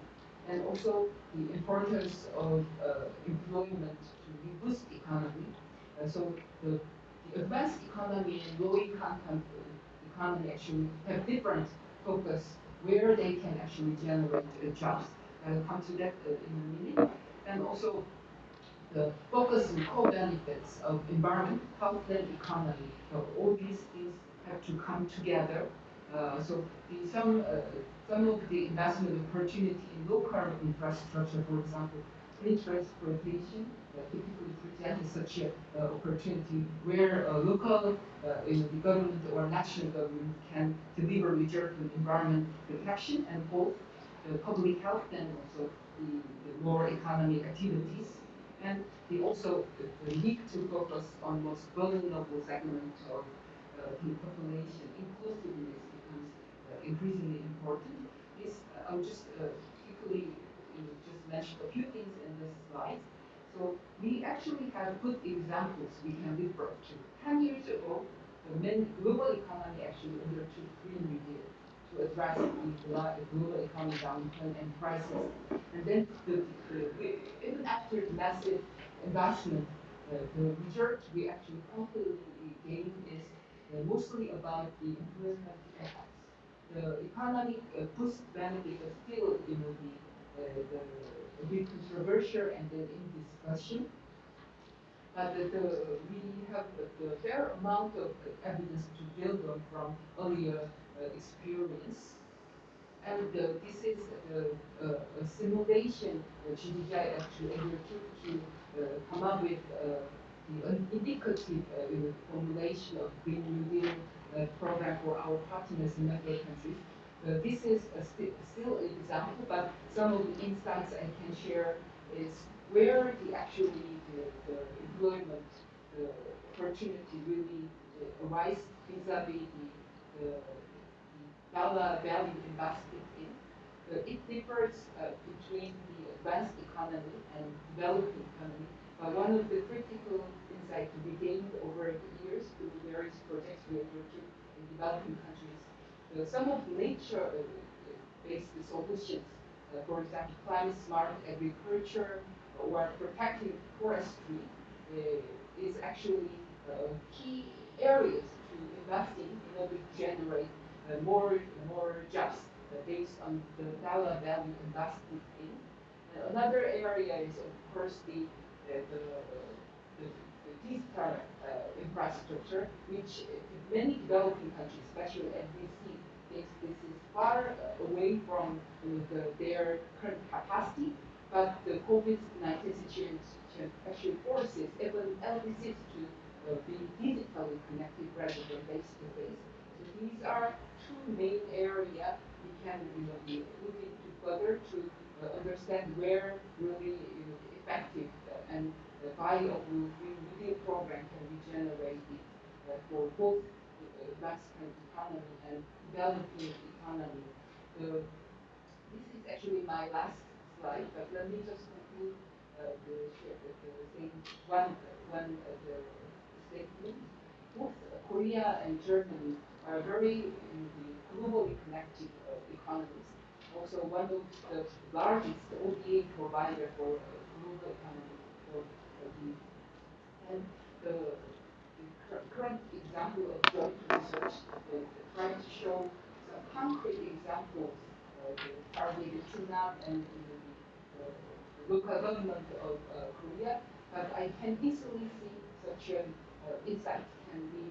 And also the importance of employment to boost economy. So the advanced economy and low income economy actually have different focus where they can actually generate jobs. I'll come to that in a minute. And also the focus on co-benefits of environment, health, and economy. So all these things have to come together. So some of the investment opportunity in local infrastructure, for example, green transportation, typically presents such an opportunity where local the government or national government can deliver reserve on environment protection and both the public health and also the more economic activities. And they also need to focus on most vulnerable segments of the population. Inclusiveness becomes increasingly important. This I'll just quickly just mention a few things in this slide. So we actually have good examples we can refer to. 10 years ago, the main global economy actually undertook Green New Deal to address the global economic downturn and crisis. And then even after the massive investment, the result we actually completely gained is mostly about the improvement effects. The economic boost benefit is still the a bit controversial and then in discussion. But we have the fair amount of evidence to build on from earlier experience. And this is a simulation GDI actually undertook to come up with the indicative formulation of Green New Deal program for our partners in member countries. This is still an example, but some of the insights I can share is where the employment opportunity really arises vis-a-vis the dollar value invested in. It differs between the advanced economy and developing economy. But one of the critical insights we gained over the years through various projects we undertook in developing countries, some of the nature-based solutions, for example, climate smart agriculture or protecting forestry, is actually key areas to invest in order to generate more jobs based on the dollar value invested in. Another area is of course the digital infrastructure, which many developing countries, especially NDC, thinks this is far away from their current capacity. But the COVID-19 situation actually forces even LDCs to be digitally connected rather than face-to-face. So these are two main areas we can be looking to further to understand where really effective and viable green new deal program can be generated for both Mexican economy and developing economy. This is actually my last slide, but let me just conclude the same one the statement. Both Korea and Germany are very globally connected economies. Also, one of the largest ODA provider for global economy. For and the current example of joint research trying to show some concrete examples targeted Chunam and the local government of Korea. But I can easily see such an insight can be,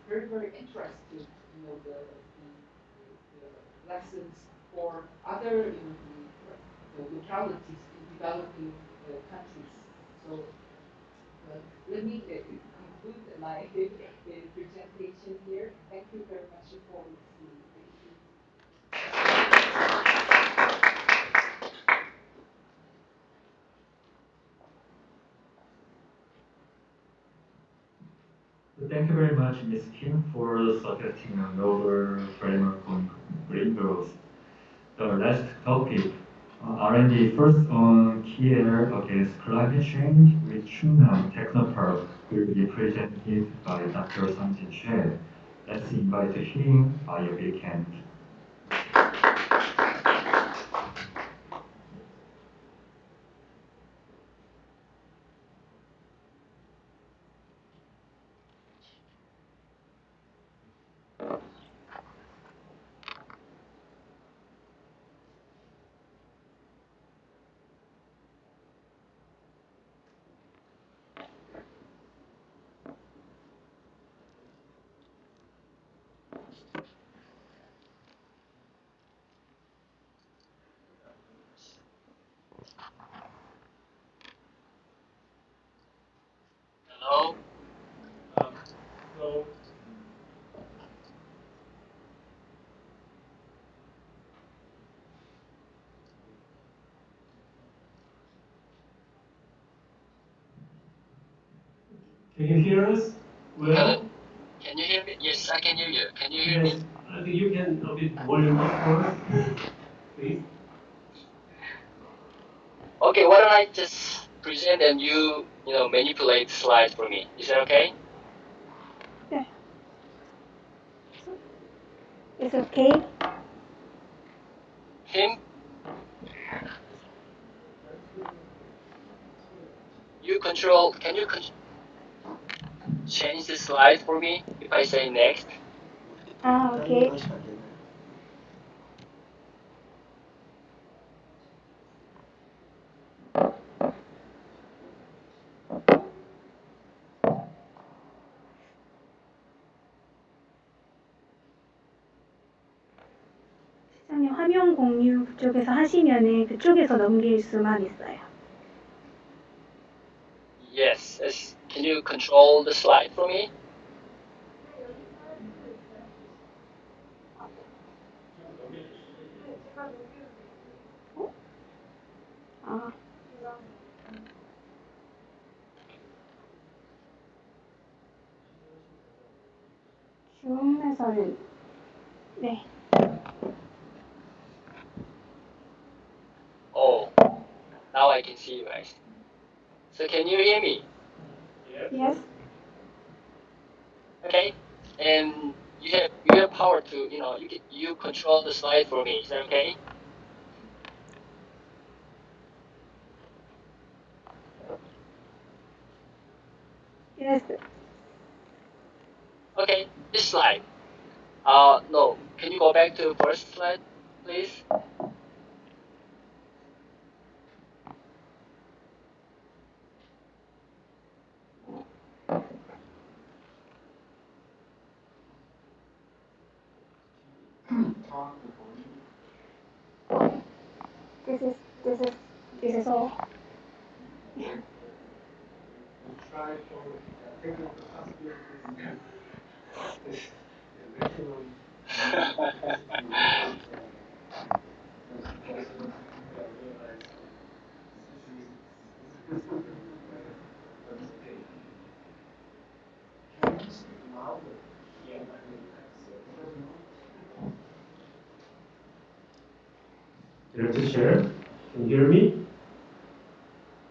very, very interesting, the lessons for other, the localities in developing countries. So let me conclude my presentation here. Thank you very much for listening. Thank you. Thank you very much, Ms. Kim, for suggesting a novel framework on green growth. The last topic, R&D first on key air against climate change with Chunam Technopark will be presented by Dr. Sang-Jin Choi. Let's invite him by a big hand. Hello. So can you hear us? Well, can you hear me? Yes, I can hear you. Can you hear yes. me? I think you can a bit volume up for us, please. Okay, why don't I just present and you manipulate slides for me? Is that okay? Yeah. It's okay. Kim, can you change the slide for me if I say next? Okay. 시장님 화면 공유 그쪽에서 하시면은 그쪽에서 넘길 수만 있어요. Yes. Can you control the slide for me? 아. 줌에서는 네. Oh, now I can see you guys. So can you hear me? Yes. Okay. And you have power to you control the slide for me. Is that okay? Yes. Okay, this slide. No. Can you go back to the first slide, please? This is all. Try for technical possibilities. eager to share. Can you hear me?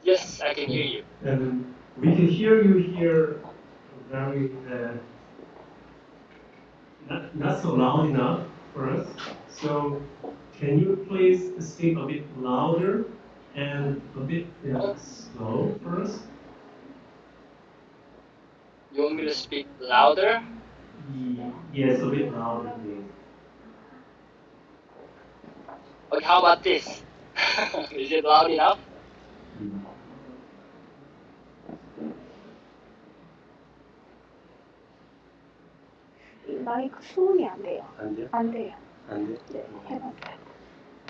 Yes, I can hear you. And we can hear you here very not so loud enough for us. So can you please speak a bit louder and a bit slow for us? You want me to speak louder? Yes, a bit louder, please. Okay, how about this? Is it loud enough? 이 마이크 소음이 안 돼요. 안 돼요? 안 돼요. 안 돼? 네, 해봤어요.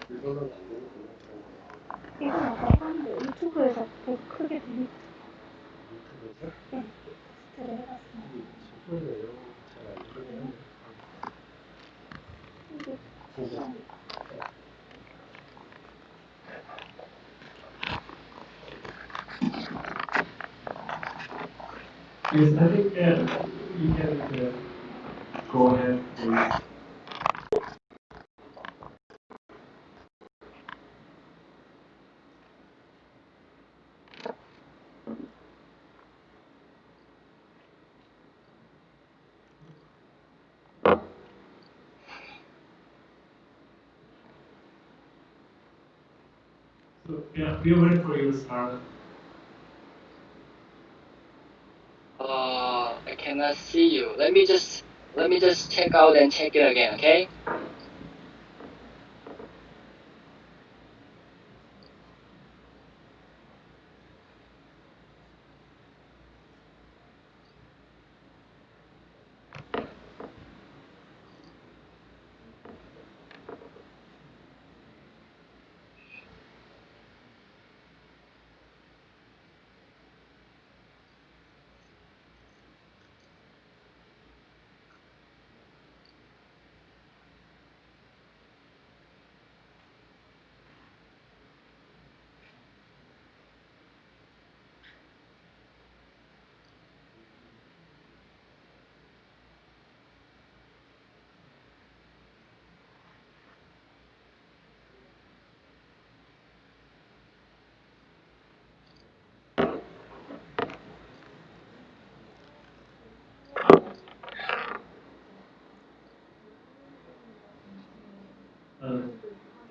이걸로는 안 되는 이건 아까 해봤는데 유튜브에서 더 크게 들리죠. 유튜브에서? 네, 테스트를 해봤어요. 소리가 잘안 들리긴 한데. 이게 진짜? Yes, I think you can go ahead, please. So, yeah, we are ready for you to start. I cannot see you. Let me just check out and check it again, okay?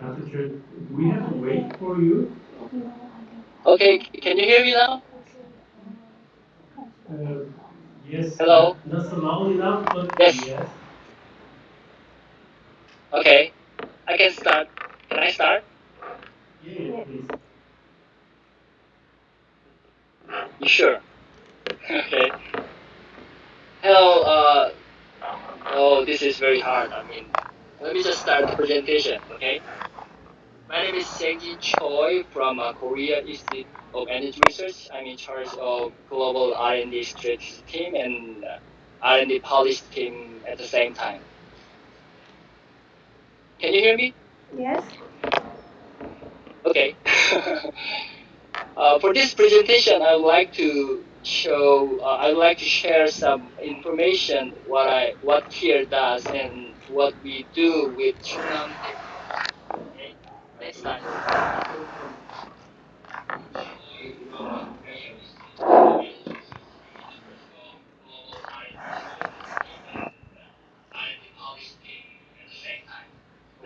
Dr. Chen, do we have to wait for you? Okay, can you hear me now? Yes. Hello? Not so loud enough, but Yes. yes. Okay, I can start. Can I start? Yeah, please. You sure? Okay. Hello, oh, this is very hard. I mean, let me just start the presentation, okay? My name is Seiji Choi from Korea Institute of Energy Research. I'm in charge of global R&D strategy team and R&D policy team at the same time. Can you hear me? Yes. Okay. For this presentation, I would like to share some information what KIR does and what we do with Chunam Tech. Okay, next slide.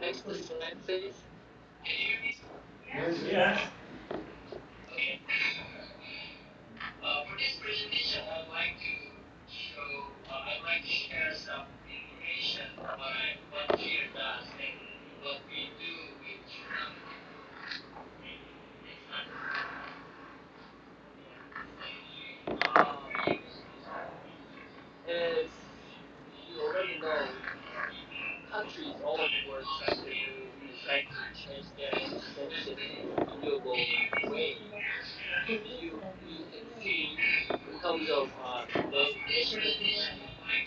Next slide, please. Can you hear me? Yes. Okay. For this presentation, I'd like to share some information what KIR does and what we do with Chunam. Okay, next slide. As you already know, countries all over the world trying to change their energy consumption to renewable way. You can see in terms of national efficiency and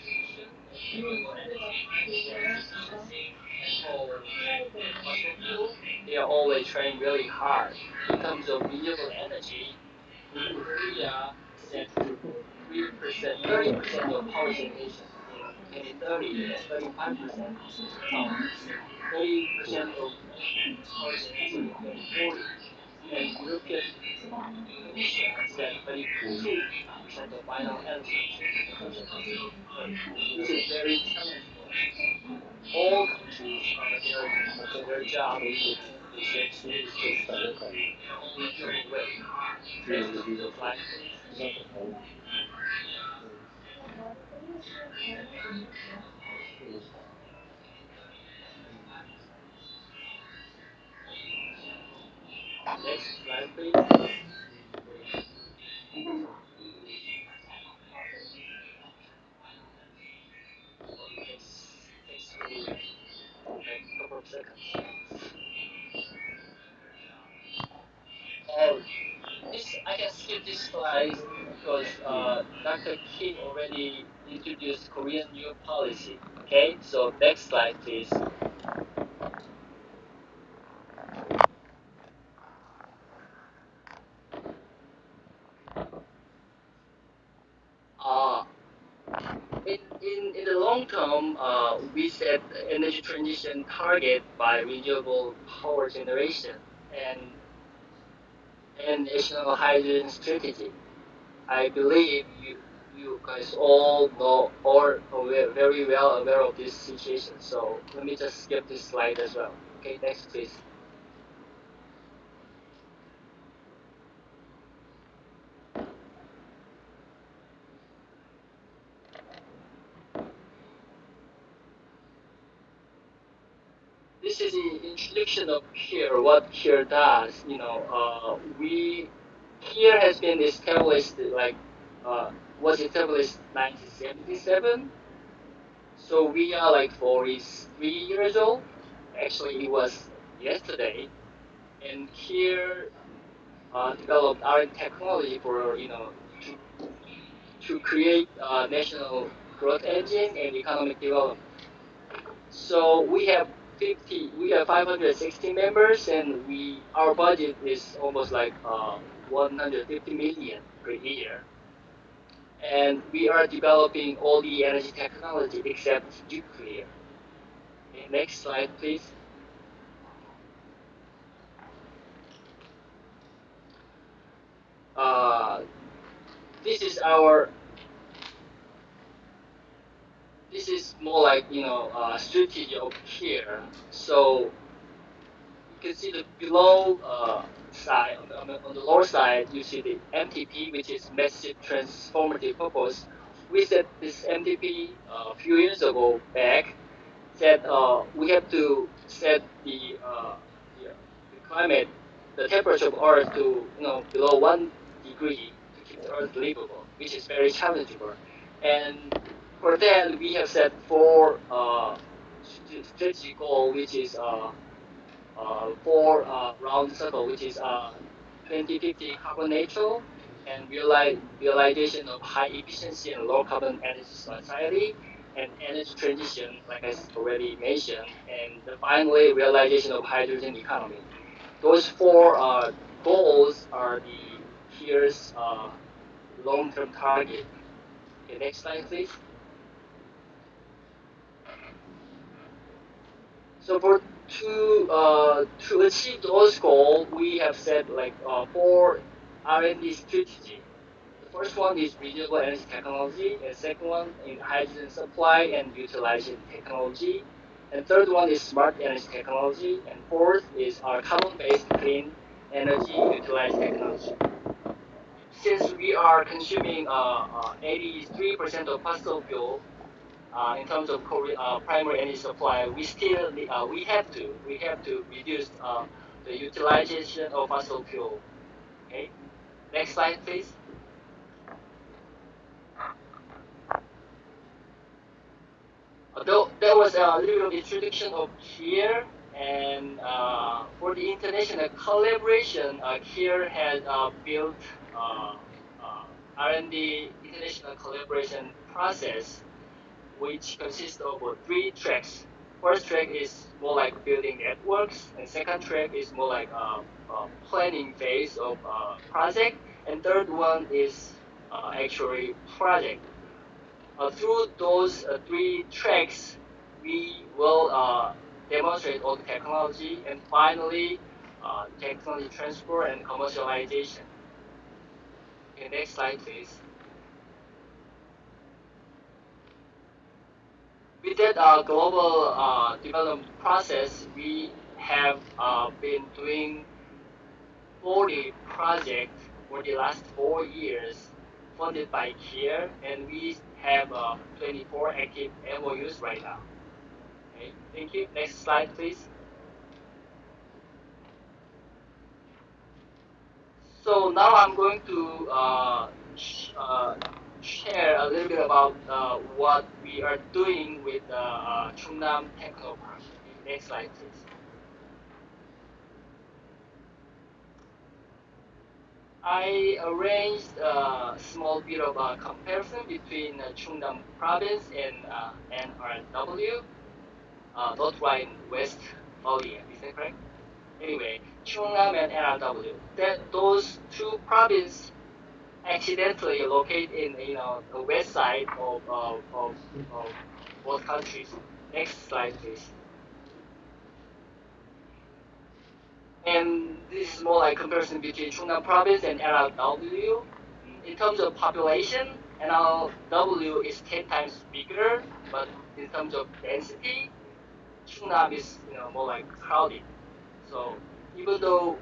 renewable energy efficiency and coal and fossil fuel, they are always trying really hard. In terms of renewable energy, Korea set 30% of power generation 2030, that's 35% tons, and 30% of tons easily in 2040. And European Commission said 32% of final energy consumption by 2030. This is very challenging for us. All countries are there for their job to switch to renewable way. Next slide, please. Next slide, please. Takes really like a couple of seconds. Oh, this I can skip this slide because Dr. Kim already introduced Korean new policy. Okay, so next slide, please. Uh, in the long term, we set energy transition target by renewable power generation and national hydrogen strategy. I believe you guys all know or are very well aware of this situation. So let me just skip this slide as well. Okay, next please. This is the introduction of KIR, what KIR does. We KIR has been established was established 1977. So we are like 43 years old. Actually, it was yesterday. And KIR developed our technology for to, to create a national growth engine and economic development. So we have 560 members, and our budget is almost like 150 million per year. And we are developing all the energy technology except nuclear. Okay, next slide, please. This is our. This is more like strategy of here. So you can see the below side on the lower side. You see the MTP, which is massive transformative purpose. We set this MTP a few years ago back. That we have to set the climate, the temperature of Earth to below 1 degree to keep the Earth livable, which is very challenging. And for that, we have set four strategic goal, which is four round circle, which is 2050 carbon neutral and realization of high efficiency and low carbon energy society and energy transition, like I already mentioned, and finally realization of hydrogen economy. Those four goals are the here's long-term target. Okay, next slide, please. So to achieve those goals, we have set like four R&D strategy. The first one is renewable energy technology, and second one is hydrogen supply and utilization technology, and third one is smart energy technology, and fourth is our carbon-based clean energy utilization technology. Since we are consuming 83% of fossil fuel in terms of primary energy supply, we have to reduce the utilization of fossil fuel. Okay, next slide, please. There was a little introduction of KIR, and for the international collaboration, KIR has built R&D international collaboration process, which consists of three tracks. First track is more like building networks, and second track is more like planning phase of project, and third one is actually project. Through those three tracks, we will demonstrate all the technology and finally technology transfer and commercialization. Okay, next slide, please. With that global development process, we have been doing 40 projects for the last 4 years funded by CARE, and we have 24 active MOUs right now. Okay, thank you. Next slide, please. So now I'm going to share a little bit about what we are doing with Chungnam Technopark. Okay, next slide, please. I arranged a small bit of a comparison between Chungnam Province and NRW, North Rhine Westphalia. Is that correct? Anyway, Chungnam and NRW. Those two provinces accidentally located in the west side of both countries. Next slide, please. And this is more like comparison between Chungnam Province and NRW. In terms of population, NRW is 10 times bigger, but in terms of density, Chungnam is more like crowded. So even though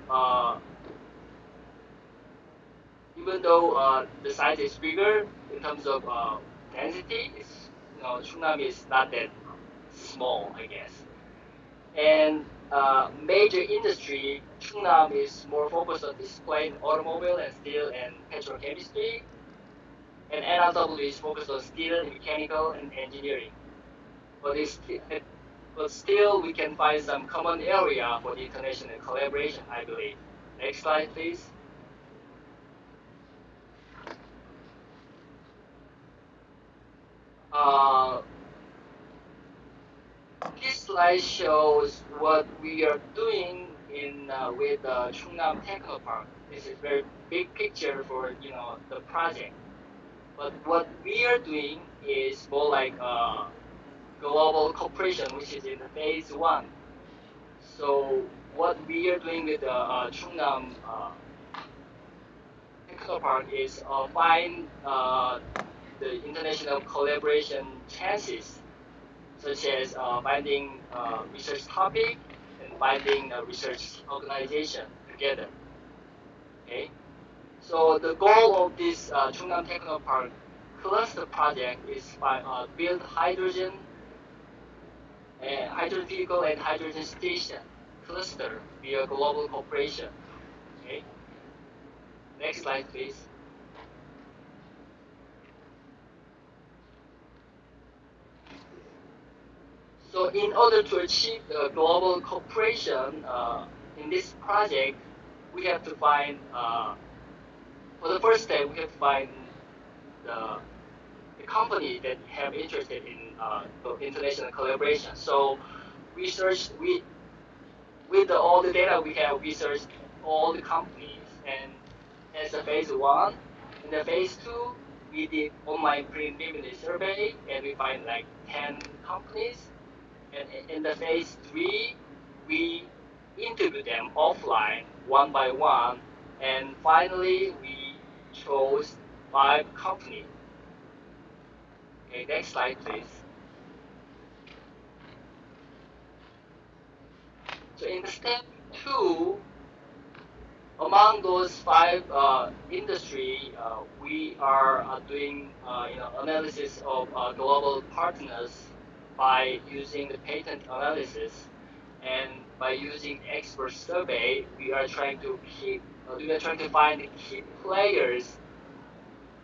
the size is bigger in terms of density, Chungnam is not that small, I guess. And major industry, Chungnam is more focused on display, automobile, and steel and petrochemistry. And NRW is focused on steel, and mechanical, and engineering. But still, we can find some common area for the international collaboration, I believe. Next slide, please. This slide shows what we are doing with Chungnam Technopark. This is a very big picture for the project. But what we are doing is more like global cooperation, which is in the phase 1. So what we are doing with Chungnam Technopark is find the international collaboration chances, such as finding research topic and finding a research organization together. Okay, so the goal of this Chungnam Technopark cluster project is build hydrogen vehicle and hydrogen station cluster via global cooperation. Okay, next slide, please. So in order to achieve global cooperation in this project, we have to find, for the first step, we have to find the company that have interested in the international collaboration. So all the data we have, we searched all the companies, and as a phase 1. In the phase 2, we did online preliminary survey, and we find like 10 companies. And in the phase 3, we interviewed them offline, one by one, and finally we chose 5 companies. Okay, next slide, please. So in step 2, among those 5 industry, we are doing analysis of global partners by using the patent analysis, and by using expert survey, we are trying to find the key players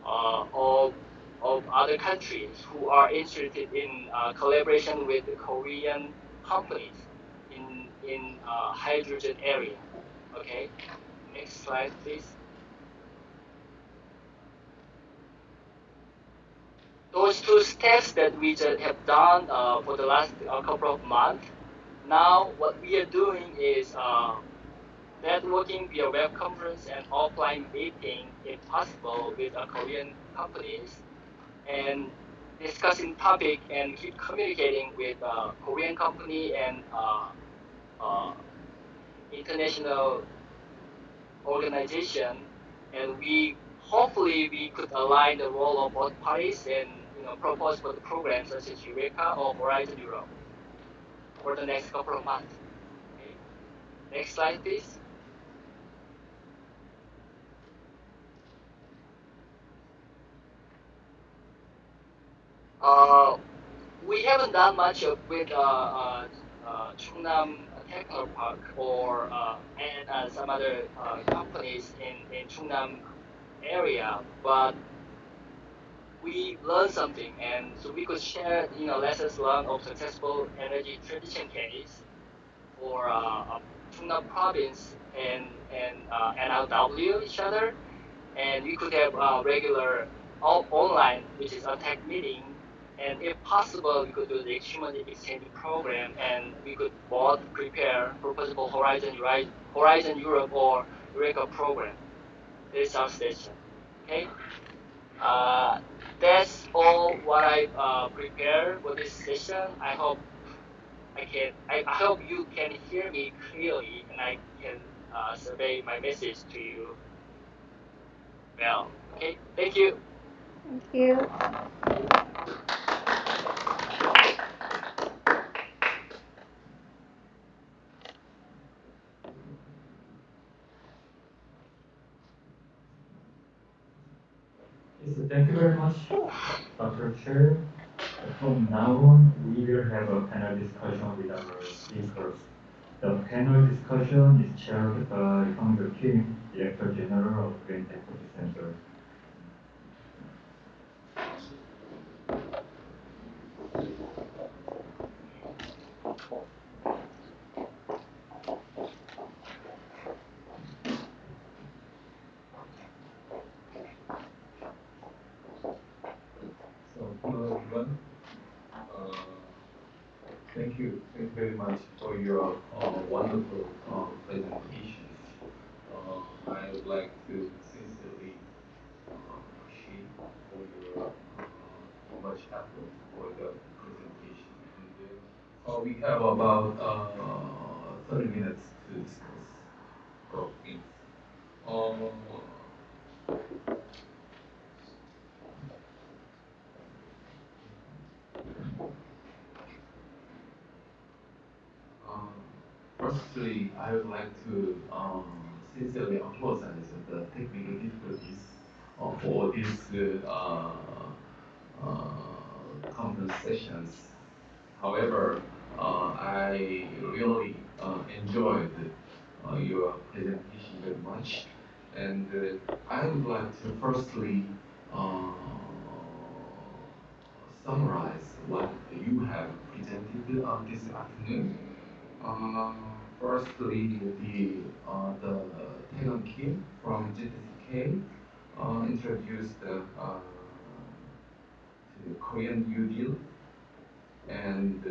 of other countries who are interested in collaboration with the Korean companies in hydrogen area. Okay, next slide, please. Those 2 steps that we just have done for the last couple of months. Now, what we are doing is networking via web conference and offline meeting, if possible, with Korean companies. And discussing topic and keep communicating with Korean company and international organization, and we hopefully we could align the role of both parties and propose for the programs such as Eureka or Horizon Europe for the next couple of months. Okay. Next slide, please. We haven't done much with Chungnam Techno Park or and some other companies in Chungnam area, but we learned something, and so we could share lessons learned of successful energy transition case for Chungnam province and NRW each other, and we could have regular online, which is a tech meeting, and if possible, we could do the human exchange program, and we could both prepare for possible Horizon Europe or Eureka program. This is our station. Okay. That's all what I prepared for this session. I hope I hope you can hear me clearly, and I can survey my message to you well. Okay. Thank you. Thank you. Yes, thank you very much, Dr. Chair. From now on, we will have a panel discussion with our speakers. The panel discussion is chaired by Hyung Kim, Director General of Green Technology Center. So, hello everyone. Thank you very much for your wonderful presentations. I would like to sincerely appreciate for your much effort for the presentation. And we have about 30 minutes to discuss things. Firstly, I would like to sincerely apologize for the technical difficulties for these conference sessions. However, I really enjoyed your presentation very much, and I would like to firstly summarize what you have presented this afternoon. Firstly, the Taegan Kim from GTCK introduced the Korean New Deal, and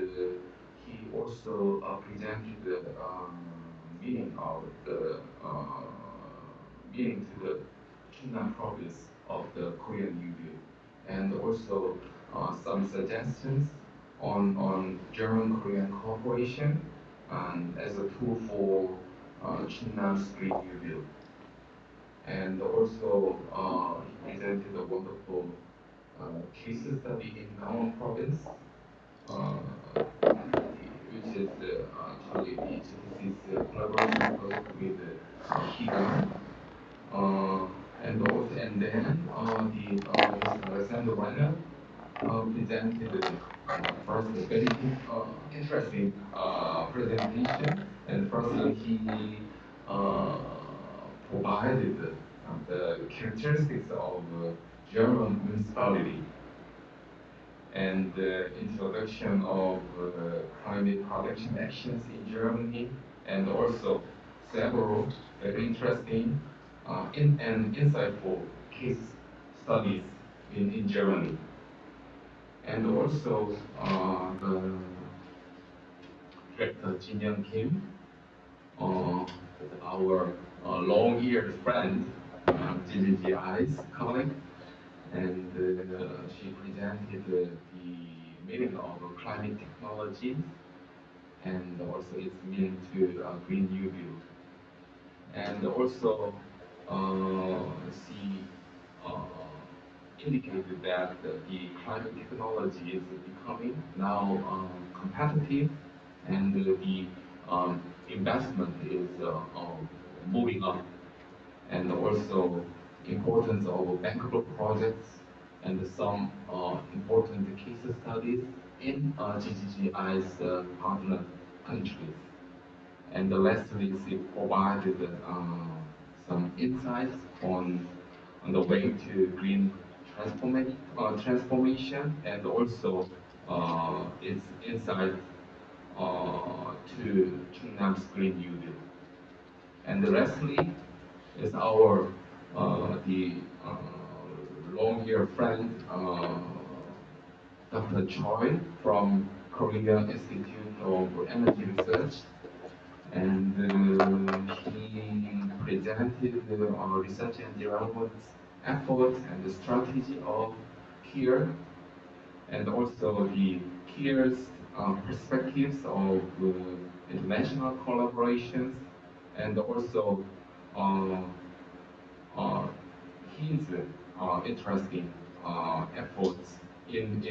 he also presented the meaning of the meaning to the Chungnam province of the Korean New Deal, and also some suggestions on German-Korean cooperation and as a tool for Chungnam's Green New Deal. And also he presented a wonderful case study in Gangwon province, which is actually the GTC's collaboration project with Kigan. And then Mr. Alexander Weiner presented first a very interesting presentation, and firstly he provided the characteristics of German municipality and the introduction of climate protection actions in Germany, and also several very interesting and insightful case studies in Germany. And also the director Jin Young Kim, our long-eared friend, GGGI's colleague, and she presented the meaning of climate technology and also its meaning to Green New Deal. And also, she uh, indicated that the climate technology is becoming now competitive, and the investment is moving up, and also importance of bankable projects and some important case studies in GGGI's partner countries. And lastly, she provided some insights on the way to green transformation, and also its insight to Chungnam's Green New Deal. And lastly is our the long-year friend Dr. Choi from Korea Institute of Energy Research, and he presented our research and development efforts and the strategy of KIR, and also the KIR's perspectives of international collaborations, and also uh, uh, his interesting efforts in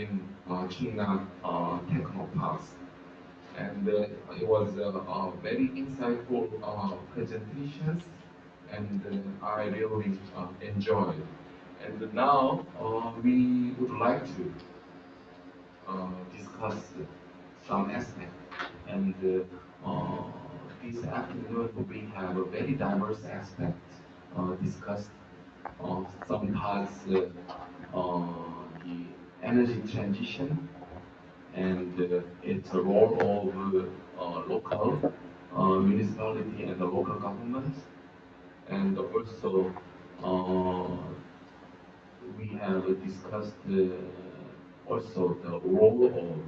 China Technoparks. And it was very insightful presentations, and I really enjoyed. And now we would like to discuss some aspects. And this afternoon we have a very diverse aspect discussed. Some parts the energy transition and its role of local municipality and the local governments, and also uh, we have discussed also the role of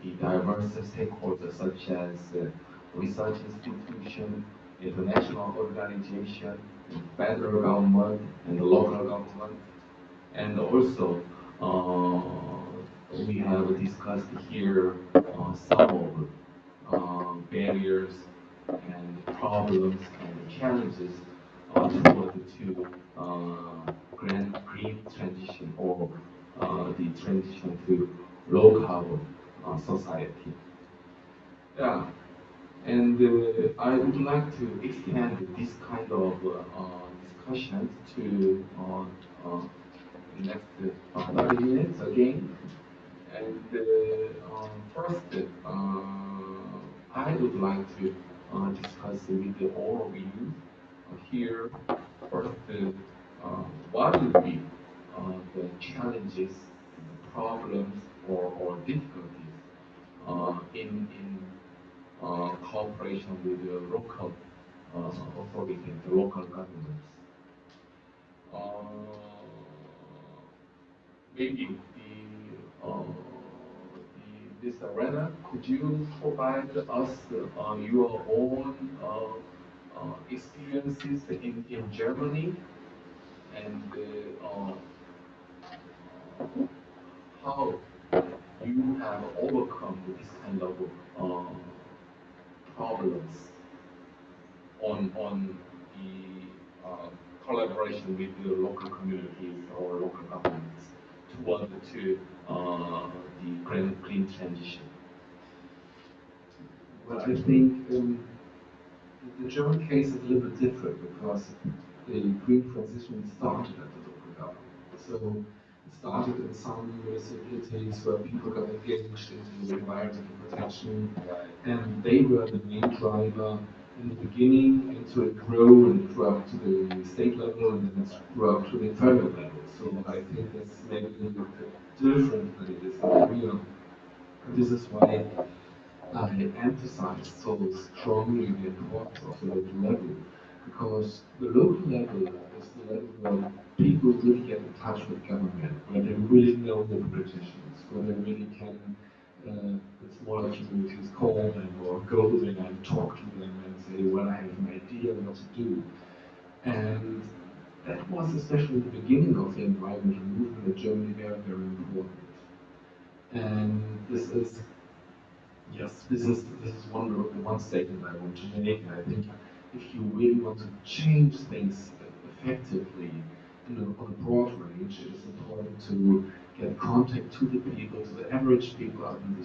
the diverse stakeholders such as research institution, international organization, federal government, and the local government, and also we have discussed here some of barriers and problems and challenges toward to green transition, or the transition to low carbon society. Yeah, and I would like to extend this kind of discussion to next 30 minutes again. And first, I would like to discuss with all of you here first what would be the challenges, problems, or difficulties in cooperation with the local authorities, the local governments. Maybe this Rena, could you provide us your own experiences in Germany, and how you have overcome this kind of problems on the collaboration with the local communities or local governments toward to the green transition? Well, I think the German case is a little bit different because the green transition started at the local government. So it started in some municipalities where people got engaged into environmental protection, and they were the main driver in the beginning, and so it grew and grew up to the state level, and then it grew up to the federal level. So I think that's maybe a little bit different than it is in Korea. And this is why I emphasize so strongly the importance of the local level, because the local level is the level where people really get in touch with government, where they really know the politicians, where they really can, the smaller communities call them or go there and talk to them and say, well, I have an idea what to do. And that was especially the beginning of the environmental movement in Germany very, very important. And this is one statement I want to make. And I think if you really want to change things effectively on a broad range, it is important to get contact to the people, to the average people out in the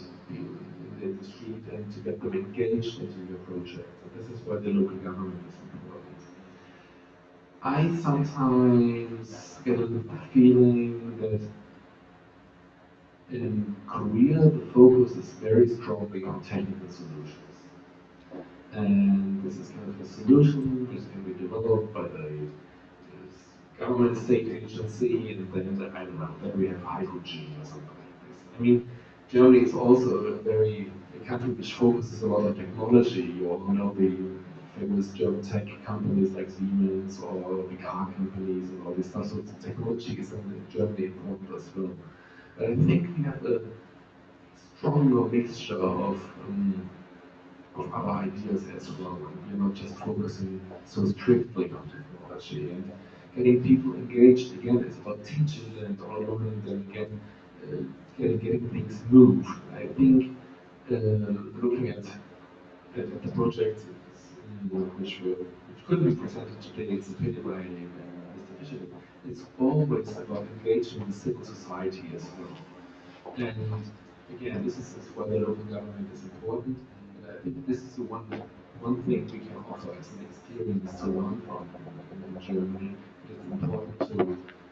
street, and to get them engaged into your project. And this is why the local government is important. I sometimes get a little feeling that in Korea, the focus is very strongly on technical solutions. And this is kind of a solution which can be developed by the government state agency, and then, I don't know, then we have hydrogen or something like this. I mean, Germany is also a country which focuses a lot on technology. You all know the famous German tech companies like Siemens or the car companies and all this stuff. So technology is in Germany important as well. But I think we have a stronger mixture of other ideas as well. We're not just focusing so strictly on technology. And getting people engaged, again, it's about teaching them, learning them, getting things moved. I think looking at the project which couldn't be presented today, it's a pity by Mr. Fischer. It's always about engaging the civil society as well. And again, this is why the local government is important. And I think this is the one thing we can offer as an experience to learn from in Germany. It's important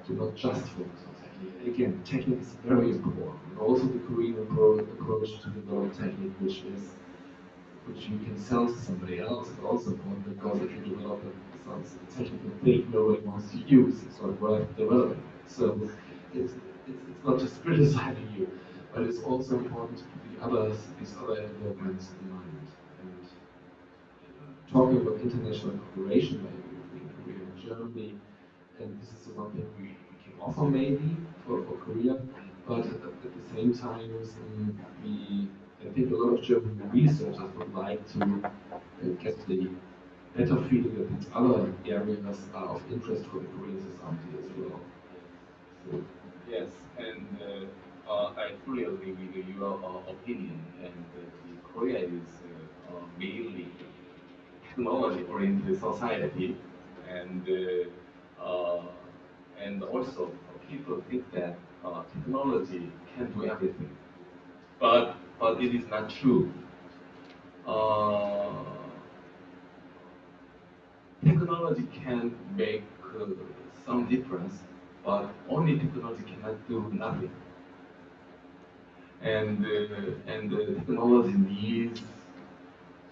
to not just focus on technique. Again, technique is very important. And also the Korean approach to develop technique, which you can sell to somebody else, is also important, because if you develop a technical thing nobody wants to use, it's not worth developing. So it's not just criticizing you, but it's also important to keep these other developments in mind. And talking about international cooperation, maybe between Korea and Germany, and this is the one thing we can offer maybe for Korea, but at the same time, I think a lot of German researchers would like to get the better feeling that these other areas are of interest for the Korean society as well. So, yes, and I fully agree with your opinion. And Korea is mainly technology-oriented society, and also people think that technology can do everything, but it is not true. Technology can make some difference, but only technology cannot do nothing. And technology needs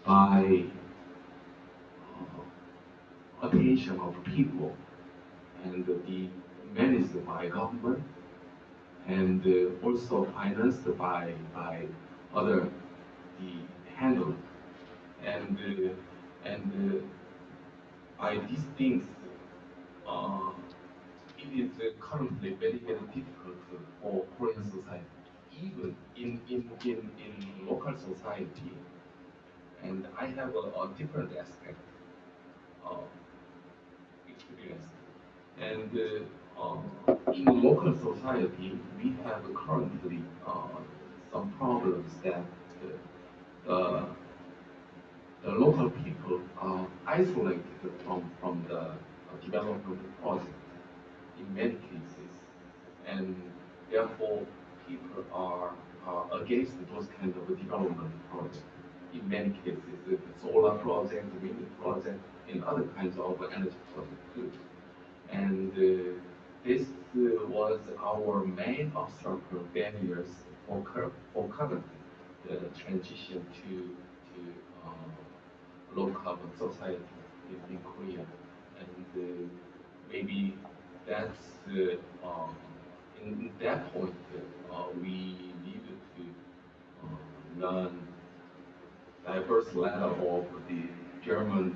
by attention of people, and be managed by government, and also financed by other the handle, and by these things, it is currently very, very difficult for Korean society, even in local society. And I have a different aspect experience. And in local society, we have currently some problems that the local people are isolated from the development project in many cases, and therefore people are against those kind of development projects. In many cases, the solar project, wind project, and other kinds of energy projects too. And this was our main obstacle barriers for current transition to low carbon society in Korea. And maybe that's in that point we needed to learn diverse level of the German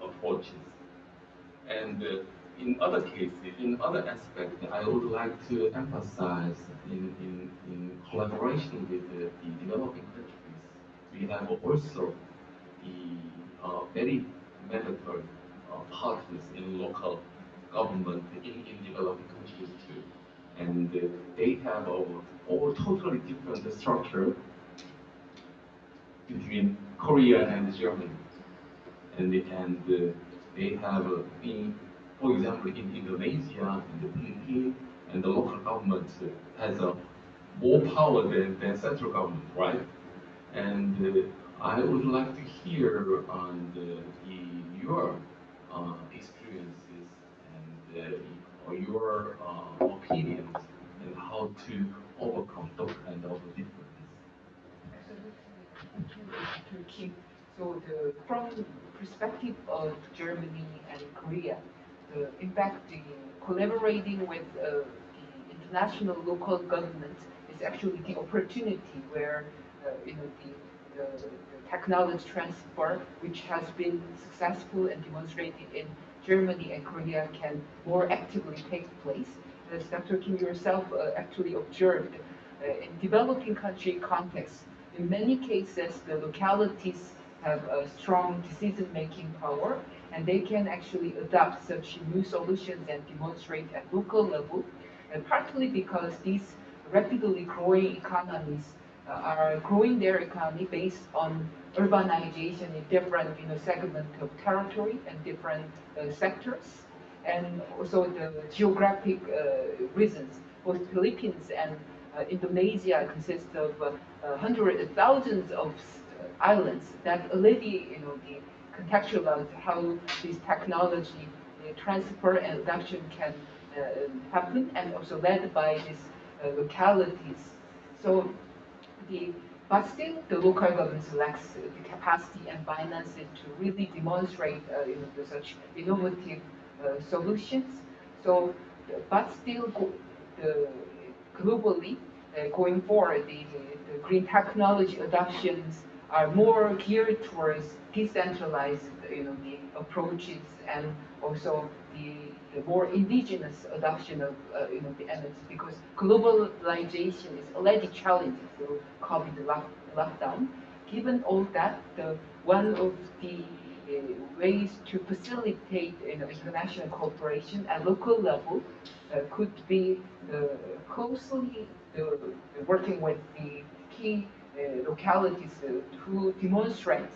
approaches. And in other cases, in other aspects, I would like to emphasize in collaboration with the developing countries, we have also the very mandatory partners in local government in developing countries too. And they have a all totally different structure between Korea and Germany. And they have, for example, in Indonesia and the Philippines, and the local government has more power than central government, right? And I would like to hear on your experiences and your opinions and how to overcome those kind of differences. Absolutely. Thank you, Dr. Kim. So from perspective of Germany and Korea, in fact, the collaborating with the international local government is actually the opportunity where the technology transfer, which has been successful and demonstrated in Germany and Korea, can more actively take place. As Dr. Kim yourself actually observed, in developing country context, in many cases, the localities have a strong decision-making power, and they can actually adopt such new solutions and demonstrate at local level, and partly because these rapidly growing economies are growing their economy based on urbanization in different segment of territory and different sectors, and also the geographic reasons. Both Philippines and Indonesia consist of hundreds, thousands of islands that already, the contextualize how this technology transfer and adoption can happen, and also led by these localities. So but still, the local government lacks the capacity and finances to really demonstrate such innovative solutions. So, but still, globally, going forward, the green technology adoptions are more geared towards decentralized, the approaches, and also the more indigenous adoption of, the energy, because globalization is already challenging through COVID lockdown. Given all that, one of the ways to facilitate, international cooperation at local level could be closely working with the key localities who demonstrate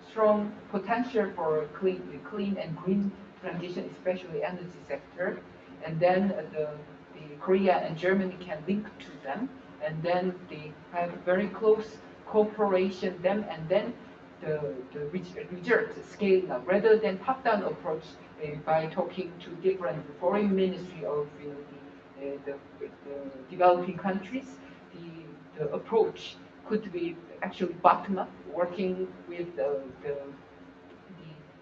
strong potential for clean and green transition, especially energy sector, and then the Korea and Germany can link to them, and then they have very close cooperation them, and then the result scaling up rather than top-down approach by talking to different foreign ministry of the developing countries. The approach could be actually bottom-up, working with the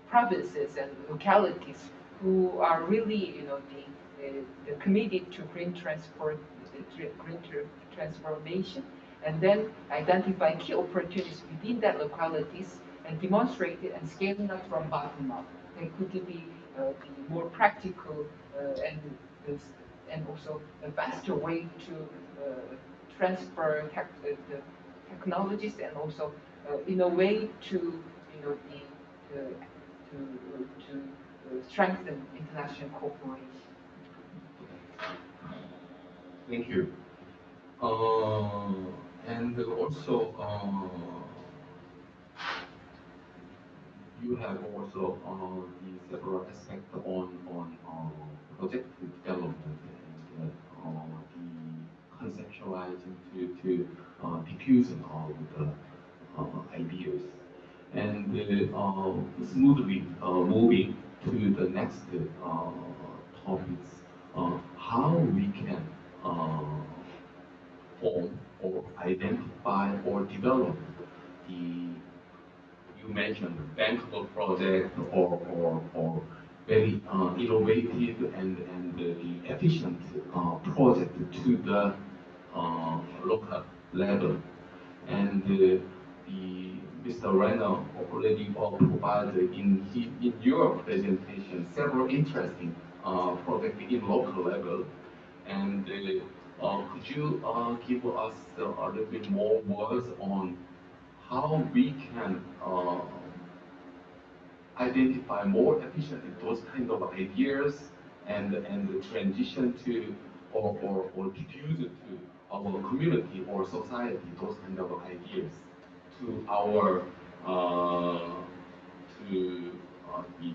provinces and localities who are really, committed to green transformation, and then identify key opportunities within that localities and demonstrate it and scaling up from bottom up. It could be the more practical and also a faster way to transfer the technologies, and also in a way to strengthen international cooperation. Thank you. And also, you have also the several aspects on project development and the conceptualizing to diffusion of the ideas, and smoothly moving to the next topics. How we can form or identify or develop the, you mentioned bankable project, or very innovative and the efficient project to the local level. And Mr. Renner already provided in your presentation several interesting projects in local level. And could you give us a little bit more words on how we can identify more efficiently those kind of ideas and transition to or diffuse to our community or society those kind of ideas to our to the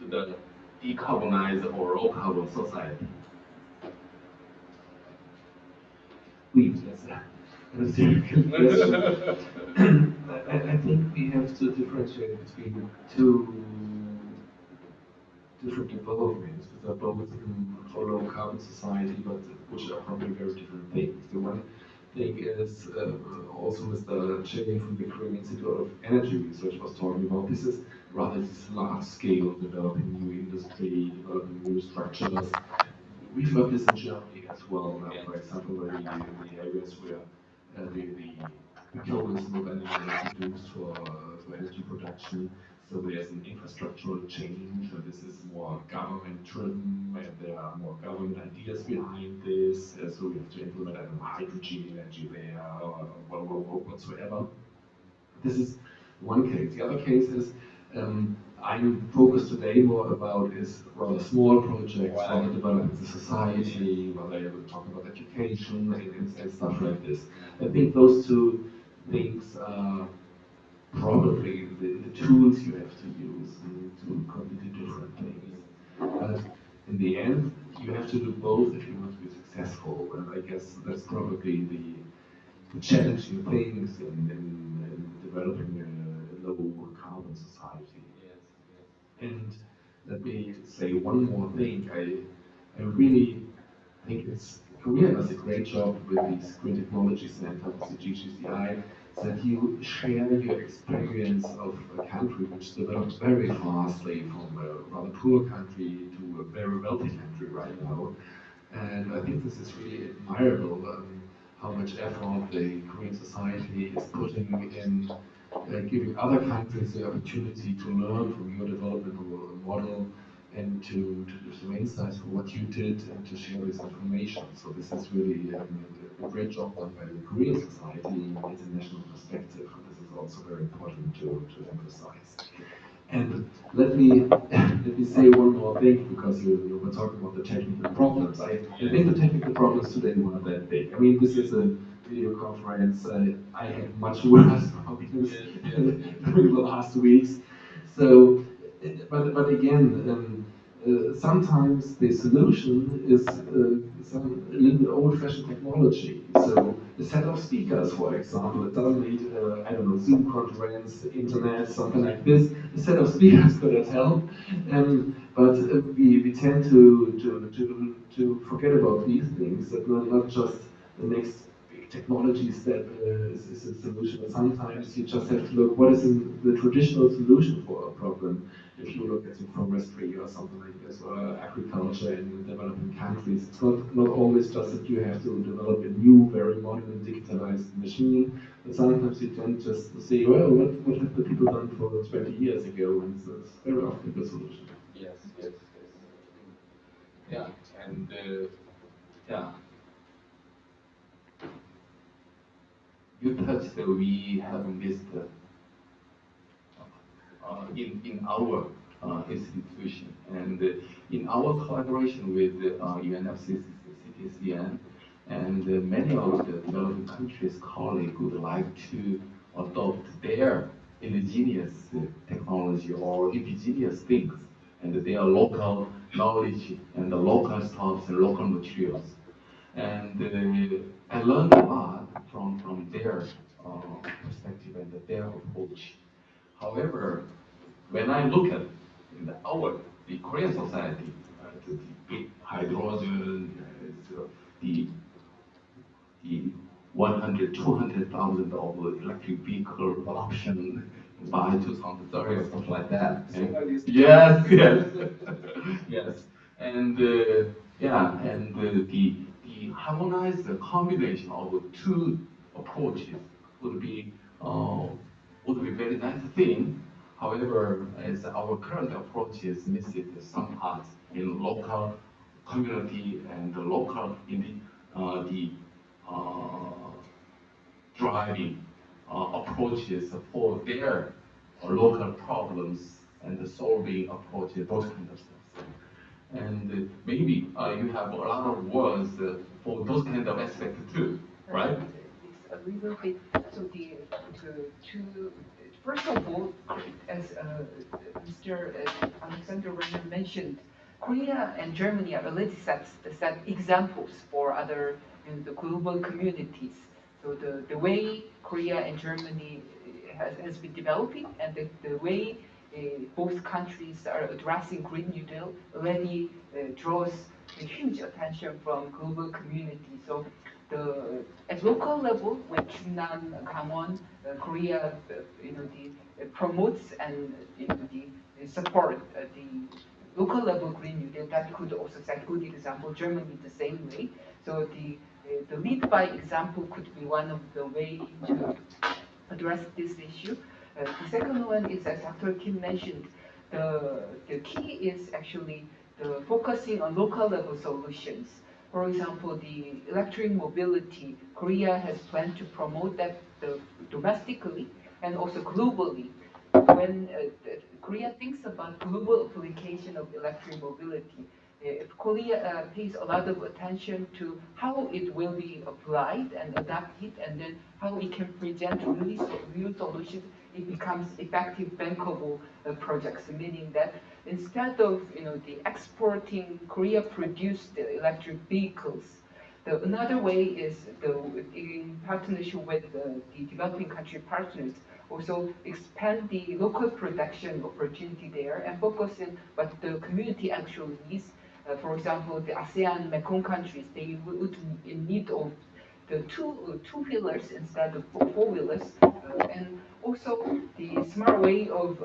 to the decarbonized or low carbon society. Please, that's a very good question. I think we have to differentiate between two different developments that are both for low carbon society, but which are probably very different things. The one thing is also Mr. Cheng from the Korean Institute of Energy Research was talking about. This is rather this large scale developing new industry, developing new structures. We've got this in Germany as well now, for example, where the areas where the coal is not anymore produced for energy production. So there's an infrastructural change, and this is more government driven, and there are more government ideas behind this. So we have to implement hydrogen energy there, or whatsoever. This is one case. The other case is I'm focused today more about is rather small projects, rather developing the society, rather talking about education and stuff like this. I think those two things are probably the tools you have to use to completely different things. But in the end, you have to do both if you want to be successful. And I guess that's probably the challenging things in developing a low carbon society. And let me say one more thing. I really think Korea does a great job with these Green Technology Centers, the GGCI, that you share your experience of a country which develops very fastly from a rather poor country to a very wealthy country right now. And I think this is really admirable, how much effort the Korean society is putting in giving other countries the opportunity to learn from your developmental model and to do some insights for what you did and to share this information. So this is really a great job done by the Korean society in an international perspective. And this is also very important to emphasize. And let me say one more thing, because you were talking about the technical problems. I think the technical problems today were not that big. I mean, this is a video conference. I had much worse problems during the last weeks. So, but again, sometimes the solution is a little bit old-fashioned technology. So a set of speakers, for example, it doesn't need, I don't know, Zoom conference, internet, something like this. A set of speakers could help, but we tend to forget about these things. That not just the next big technology step is a solution, but sometimes you just have to look what is the traditional solution for a problem. If you look at forestry or something like this, or agriculture in developing countries, it's not always just that you have to develop a new, very modern, digitalized machine, but sometimes you can just say, well, what have the people done for 20 years ago? And it's very often the solution. Yes. Yeah, and yeah. You touched that we have missed in our institution and in our collaboration with UNFCCC and many of the developing countries' colleagues would like to adopt their indigenous technology or indigenous things and their local knowledge and the local stuffs and local materials. And I learned a lot from their perspective and their approach. However, when I look at the Korean society, the big hydrogen, the 100, 200,000 of electric vehicle production by 2030 or something like that. Yes. Yes. And the harmonized combination of two approaches would be very nice thing. However, as our current approach is missing some parts in local community and the local in the driving approaches for their local problems and solving approaches, those kind of stuff. And maybe you have a lot of words for those kind of aspects too, right? It's a little bit, so to first of all, as Mr. Alexander Werner mentioned, Korea and Germany are already set examples for other the global communities. So the way Korea and Germany has been developing and the way both countries are addressing Green New Deal already draws a huge attention from global community. So at local level, when Chungnam, Gangwon, Korea, promotes and the support the local level Green New Deal, that could also set good example. Germany the same way. So the lead by example could be one of the way to address this issue. The second one is, as Dr. Kim mentioned, the key is actually the focusing on local level solutions. For example, the electric mobility, Korea has planned to promote that domestically and also globally. When Korea thinks about global application of electric mobility, if Korea pays a lot of attention to how it will be applied and adapted, and then how it can present real solutions, it becomes effective bankable projects. Meaning that instead of the exporting Korea-produced electric vehicles, another way is in partnership with the developing country partners, also expand the local production opportunity there and focus on what the community actually needs. For example, the ASEAN Mekong countries, they would in need of the two-wheelers instead of four-wheelers, and also the smart way of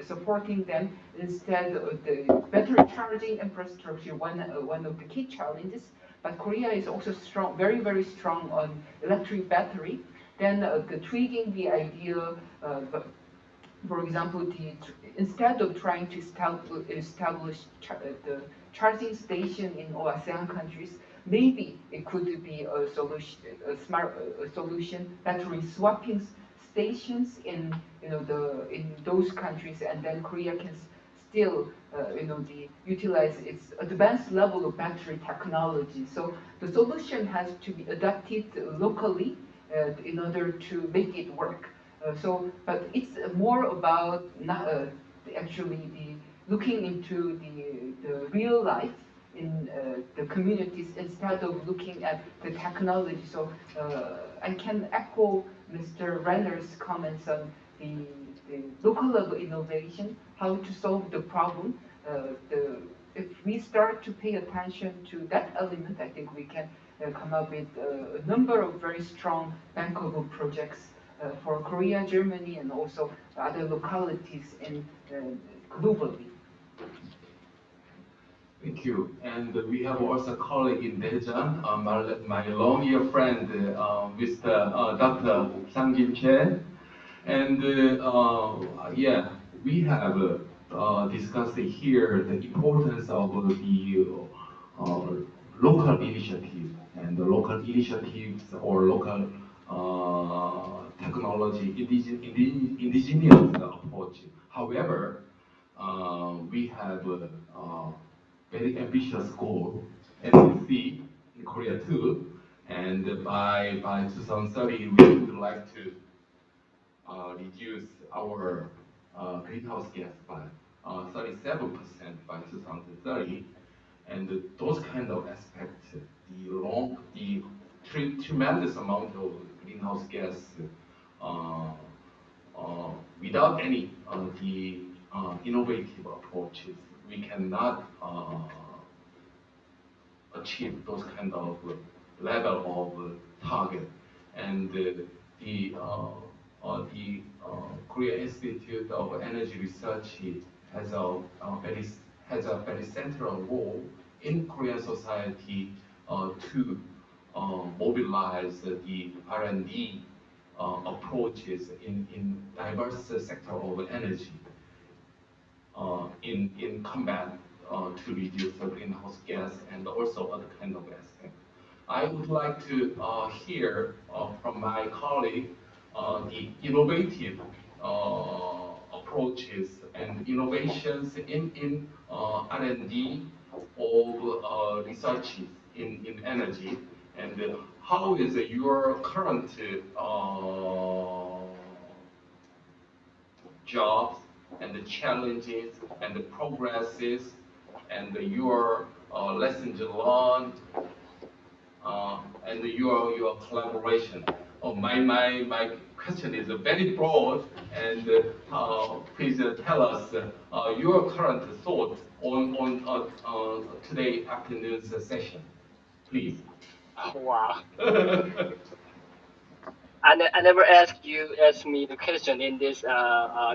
supporting them instead of the better charging infrastructure. One of the key challenges. But Korea is also strong, very very strong on electric battery. Then tweaking the idea. For example, instead of trying to establish the charging station in all ASEAN countries, maybe it could be a solution, a smart solution, battery swapping stations in in those countries, and then Korea can still utilize its advanced level of battery technology. So the solution has to be adapted locally in order to make it work. But it's more about not, actually looking into the real life in the communities instead of looking at the technology. So I can echo Mr. Renner's comments on the local level innovation, how to solve the problem. If we start to pay attention to that element, I think we can come up with a number of very strong bankable projects for Korea, Germany, and also other localities in globally. Thank you. And we have also a colleague in Daejeon, my long-year friend, Mr. Dr. Sang Jin Che. And yeah, we have discussed here the importance of the local initiative and the local initiatives or local technology, indigenous approach. However, we have a very ambitious goal, as you see in Korea too, and by 2030 we would like to reduce our greenhouse gas by 37% by 2030, and those kind of aspects, the tremendous amount of greenhouse gas without any the innovative approaches, we cannot achieve those kind of level of target. And the Korea Institute of Energy Research has a very central role in Korean society to mobilize the R&D approaches in diverse sector of energy in combat to reduce the greenhouse gas and also other kind of aspects. I would like to hear from my colleague the innovative approaches and innovations in R&D or research in energy, and how is your current jobs and the challenges and the progresses and your lessons learned and your collaboration. Oh, my question is very broad, and please tell us your current thoughts on today afternoon's session, please. Wow. I never asked me the question in this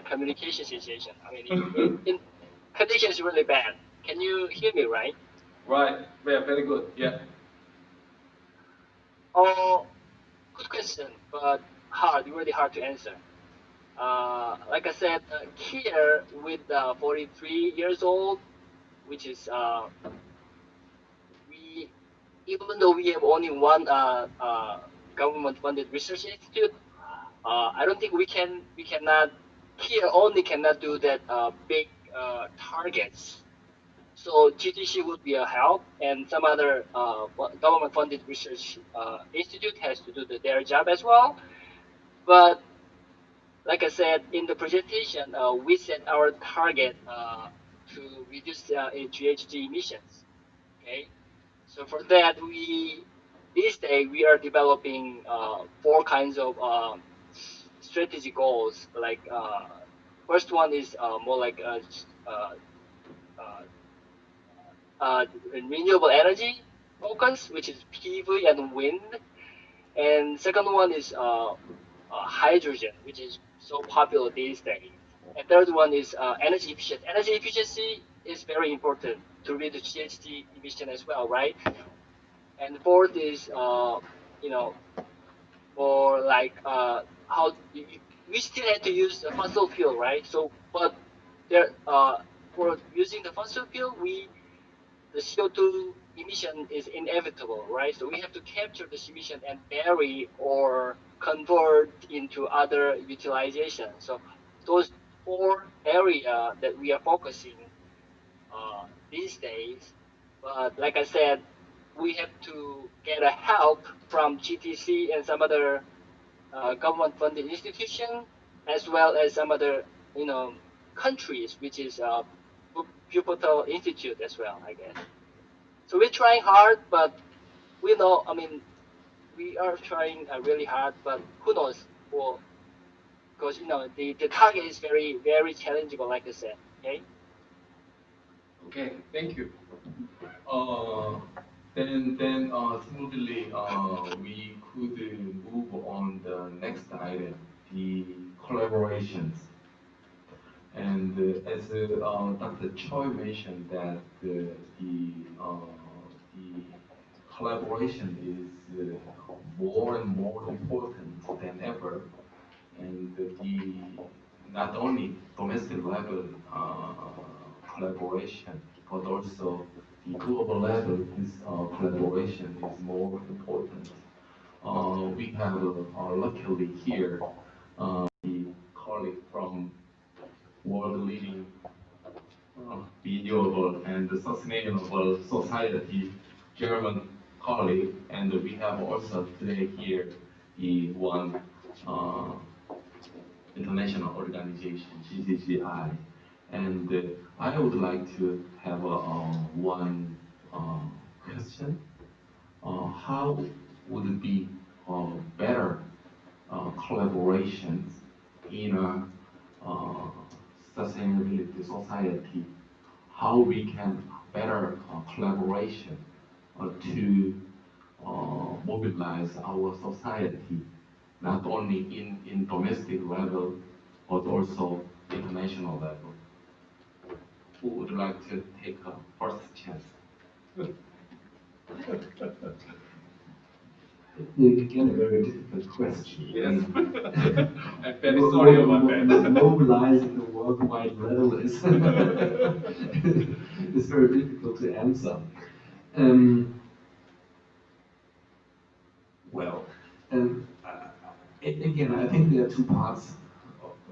communication situation. I mean, in condition is really bad. Can you hear me right? Right. Yeah, very good. Yeah. Oh, good question, but really hard to answer. Like I said, here with 43 years old, which is we, even though we have only one government-funded research institute, I don't think we cannot here only cannot do that big targets. So GTC would be a help, and some other government-funded research institute has to do their job as well. But like I said in the presentation, we set our target to reduce GHG emissions. Okay, so for that this day we are developing 4 kinds of strategy goals. Like first one is more like renewable energy focus, which is PV and wind, and second one is hydrogen, which is so popular these days. And third one is energy efficient. Energy efficiency is very important to reduce GHG emission as well, right? And fourth is you know, for like how we still have to use the fossil fuel, right? So, but there for using the fossil fuel, the CO2 emission is inevitable, right? So we have to capture this emission and bury or convert into other utilization. So those 4 areas that we are focusing these days. But like I said, we have to get a help from GTC and some other government-funded institution, as well as some other, countries, which is Wuppertal Institute as well, I guess. So we're trying hard, but we know, I mean, we are trying really hard, but who knows? Well, because the target is very very challengeable, like I said. Okay. Okay. Thank you. Then smoothly we could move on the next item, the collaborations. And as Dr. Choi mentioned that the collaboration is more and more important than ever, and not only domestic level collaboration, but also the global level collaboration is more important. We have luckily here the colleague from world leading renewable and sustainable society, German colleague, and we have also today here the one international organization, GCCI. And I would like to have one question. How would it be better collaborations in a sustainability society? How we can better collaboration to mobilize our society, not only in domestic level, but also international level. Who would like to take a first chance? Again, a very difficult question. Yes. I'm very sorry about that. Mobilizing the worldwide level is is very difficult to answer. Well, again, I think there are 2 parts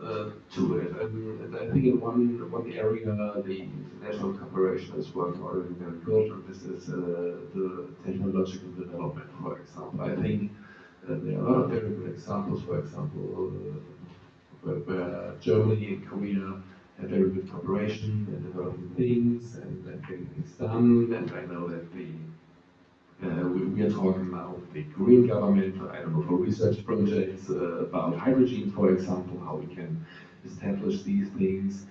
to it. And I think in one area the international cooperation is working already very good, and this is the technological development, for example. I think there are a lot of very good examples, for example, where Germany and Korea have very good cooperation in developing things and getting things done. And I know that we are talking now with the Korean government, I don't know, for research projects about hydrogen, for example, how we can establish these things.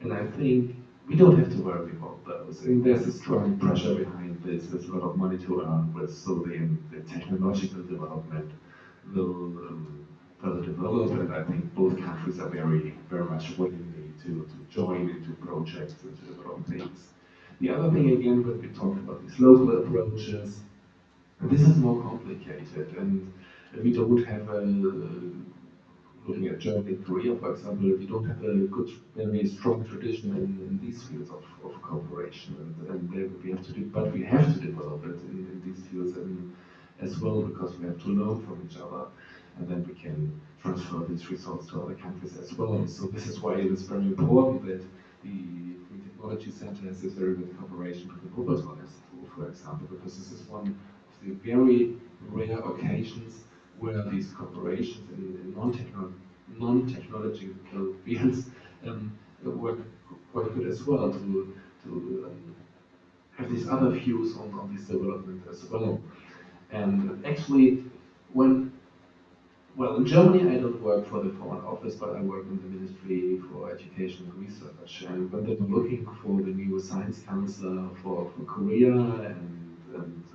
And I think we don't have to worry about those. And there's a strong pressure behind this. There's a lot of money to earn with, so the technological development will further develop. And I think both countries are very, very much willing to join into projects and to develop things. The other thing, again, when we talk about these local approaches, this is more complicated, and we don't have a, looking at Germany and Korea, for example, we don't have a good, very strong tradition in these fields of cooperation, and we have to do, but we have to develop it in these fields as well, because we have to learn from each other, and then we can transfer these results to other countries as well. So this is why it is very important that the Green Technology Center has this very good cooperation with the Wuppertal Institute, for example, because this is one of the very rare occasions where these corporations in non-technological fields work quite good as well to have these other views on this development as well. And actually, well, in Germany, I don't work for the Foreign Office, but I work in the Ministry for Education and Research. And when they were looking for the new science counselor for Korea, and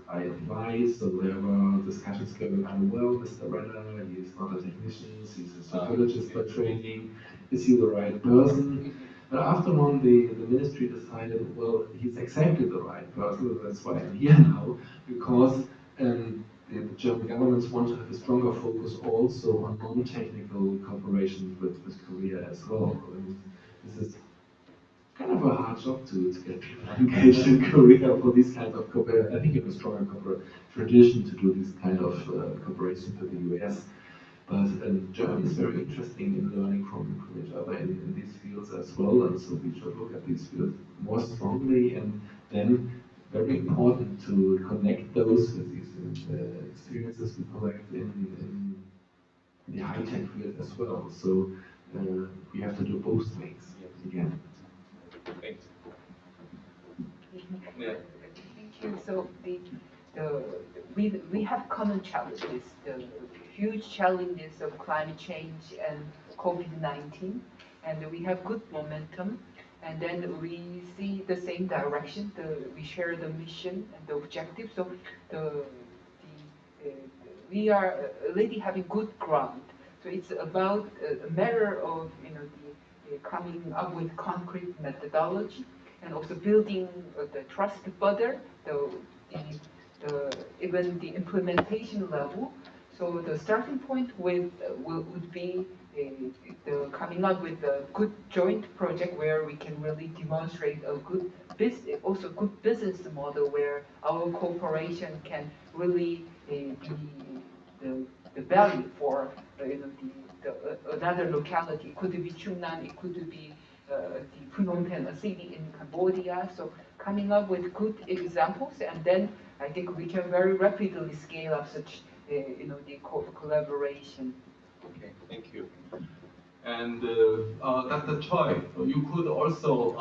I applied, so there were discussions going on. Well, Mr. Renner, he is not a technician, he's a psychologist by training. Is he the right person? But after on, the ministry decided, well, he's exactly the right person. That's why I'm here now, because the German governments want to have a stronger focus also on non-technical cooperation with Korea as well. And this is kind of a hard job to get people engaged in Korea for these kinds of cooperation. I think you have a stronger tradition to do this kind of cooperation with the US. But Germany is very interesting in learning from each other in these fields as well, and so we should look at these fields more strongly, and then very important to connect those with these experiences we collect in the high-tech field as well. So we have to do both things again. Thanks. Yeah. Thank you. So we have common challenges, the huge challenges of climate change and COVID-19, and we have good momentum. And then we see the same direction. We share the mission and the objective. So we are already having good ground. So it's about a matter of coming up with concrete methodology and also building the trust further. Even the implementation level. So the starting point would be the coming up with a good joint project where we can really demonstrate a good good business model where our cooperation can really be the value for another locality. It could be Chungnam, it could be the Phnom Penh, a city in Cambodia. So coming up with good examples, and then I think we can very rapidly scale up such the collaboration. Okay, thank you. And Dr. Choi, you could also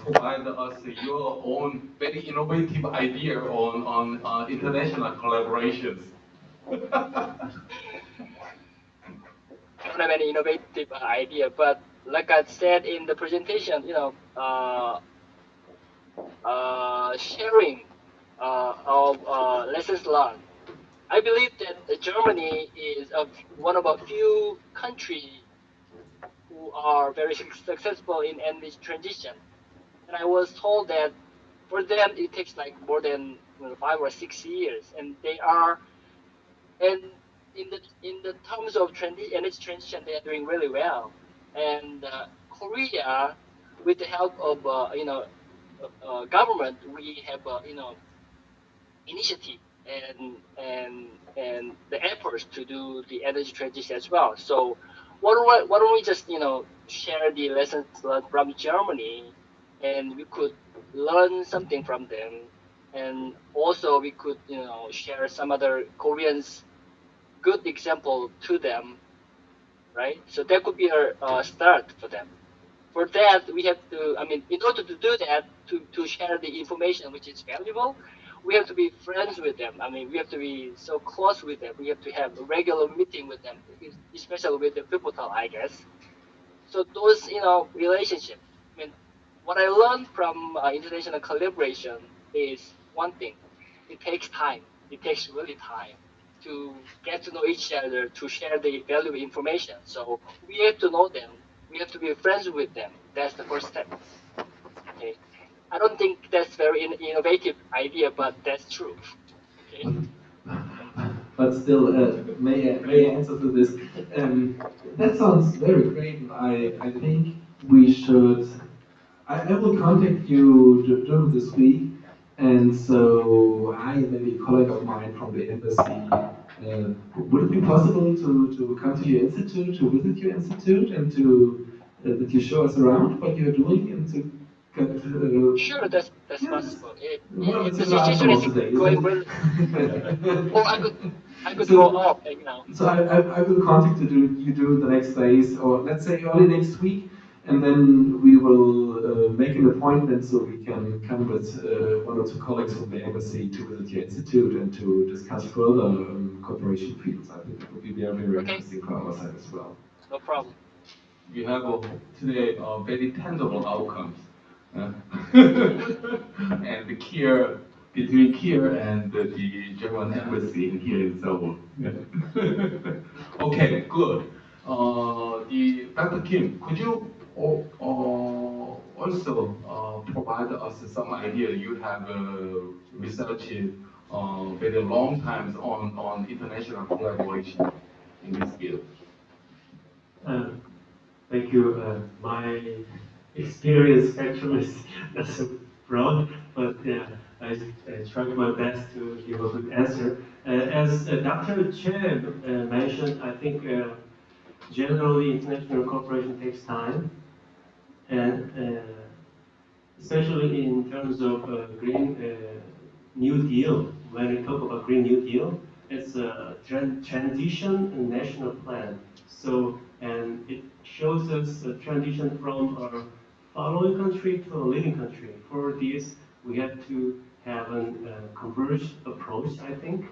provide us your own very innovative idea on international collaborations. I don't have any innovative idea, but like I said in the presentation, sharing of lessons learned. I believe that Germany is one of a few countries who are very successful in energy transition. And I was told that for them it takes like more than 5 or 6 years, and they are, and in the terms of energy transition, they are doing really well. And Korea, with the help of government, we have initiative and the efforts to do the energy transition as well. So why don't we just share the lessons learned from Germany, and we could learn something from them, and also we could share some other Koreans good example to them, right? So that could be a start for them. For that, we have to, I mean, in order to do that, to share the information which is valuable, we have to be friends with them. I mean, we have to be so close with them. We have to have a regular meeting with them, especially with the people, I guess. So those, relationship. I mean, what I learned from international collaboration is one thing. It takes time. It takes really time to get to know each other, to share the valuable information. So we have to know them. We have to be friends with them. That's the first step. Okay. I don't think that's very innovative idea, but that's true. Okay. But still, may I answer to this? That sounds very great. I think we should. I will contact you during this week, and so I and maybe a colleague of mine from the embassy. Would it be possible to come to your institute, to visit your institute, and to that you show us around what you're doing, and to get Sure, that's yes. possible. Well, it's The a good situation is afternoon today, going isn't really. it? Or I could go So, off right now. so I will contact you during the next days, or let's say early next week, and then we will make an appointment so we can come with one or two colleagues from the embassy to visit your institute and to discuss further cooperation fields. I think that would be very, very Okay, interesting for our side as well. no problem. We have today very tangible outcomes. uh, and the Kier, between Kier and the German embassy here in Seoul. Okay, good. Dr. Kim, could you also provide us some idea? You have researched very long times on international collaboration in this field. Uh, Thank you. My experience actually is not so broad, but I tried my best to give a good answer. As Dr. Chen mentioned, I think generally international cooperation takes time, and especially in terms of Green New Deal. When we talk about Green New Deal, it's a transition and national plan. So, and it shows us a transition from a following country to a leading country. For this, we have to have a converged approach, I think.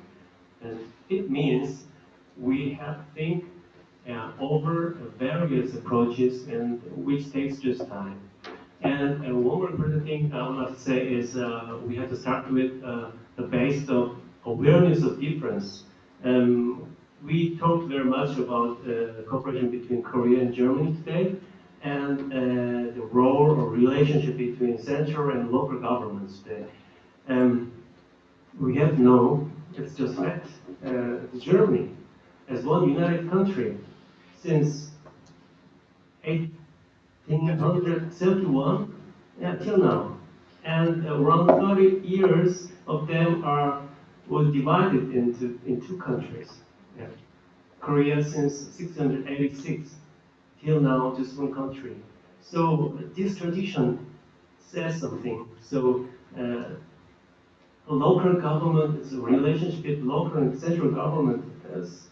And it means we have to think over various approaches, and which takes just time. And one more important thing I would like to say is we have to start with the base of awareness of difference. We talked very much about cooperation between Korea and Germany today, and the role or relationship between central and local governments today. We have to know, it's just fact, Germany as one united country since 1871, yeah, till now. And around 30 years of them was divided in two countries. Yeah. Korea since 686 till now just one country. So this tradition says something. So local government is a relationship with local and central government is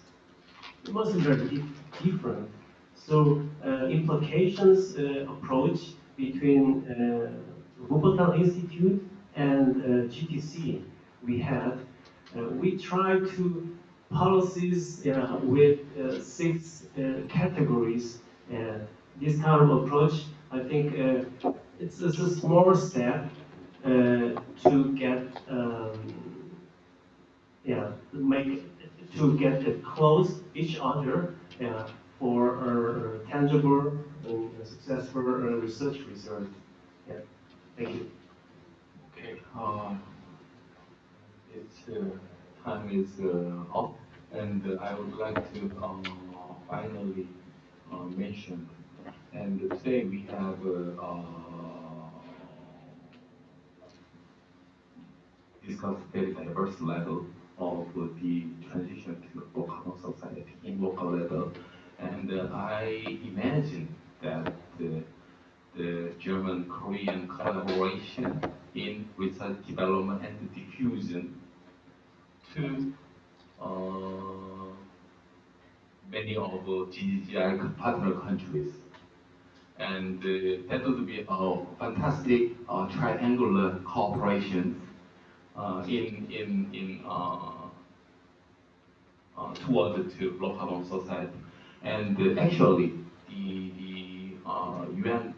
it must be very different. So implications approach between Wuppertal Institute and GTC we had. We tried to policies with six categories. This kind of approach, I think, it's a small step to get make to get close each other for tangible and successful research result. Yeah, thank you. Okay, it's time is up, and I would like to finally mention. And today we have discussed very diverse level of the transition to local society in local level. And I imagine that the German-Korean collaboration in research development and diffusion to many of GGGI partner countries. And that would be a fantastic triangular cooperation in toward to local society. And actually, the UN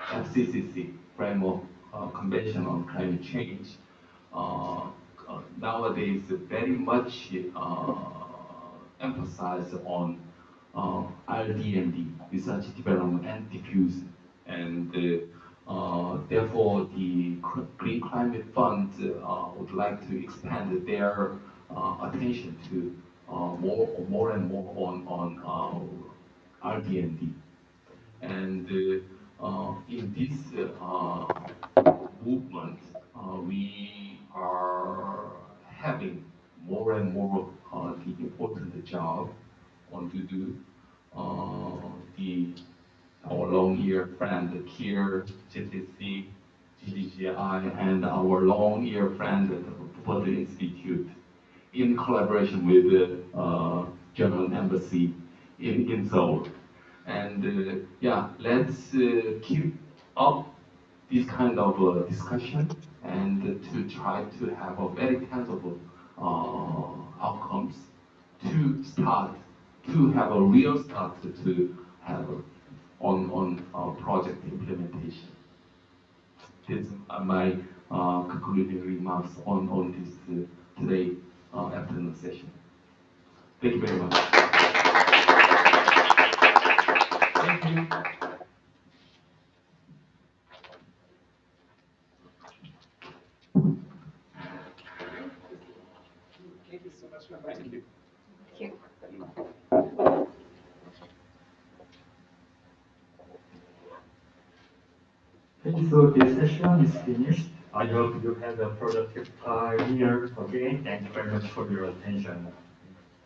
FCCC framework convention on climate change nowadays very much emphasize on RD&D, research development and diffusion, and therefore the Green Climate Fund would like to expand their attention to more and more on RD&D. And in this movement, we are having more and more the important job on to do. Our long-year friend Kier, GTC, GDGI, and our long-year friend at the Purple Institute, in collaboration with the German Embassy in Seoul. And yeah, let's keep up this kind of discussion and to try to have a very tangible outcomes to start to have a real start to have on project implementation. These are my concluding remarks on this today afternoon session. Thank you very much. Thank you. Thank you so much for inviting me. Thank you. Okay, so this session is finished. I hope you had a productive time here again. Thank you very much for your attention.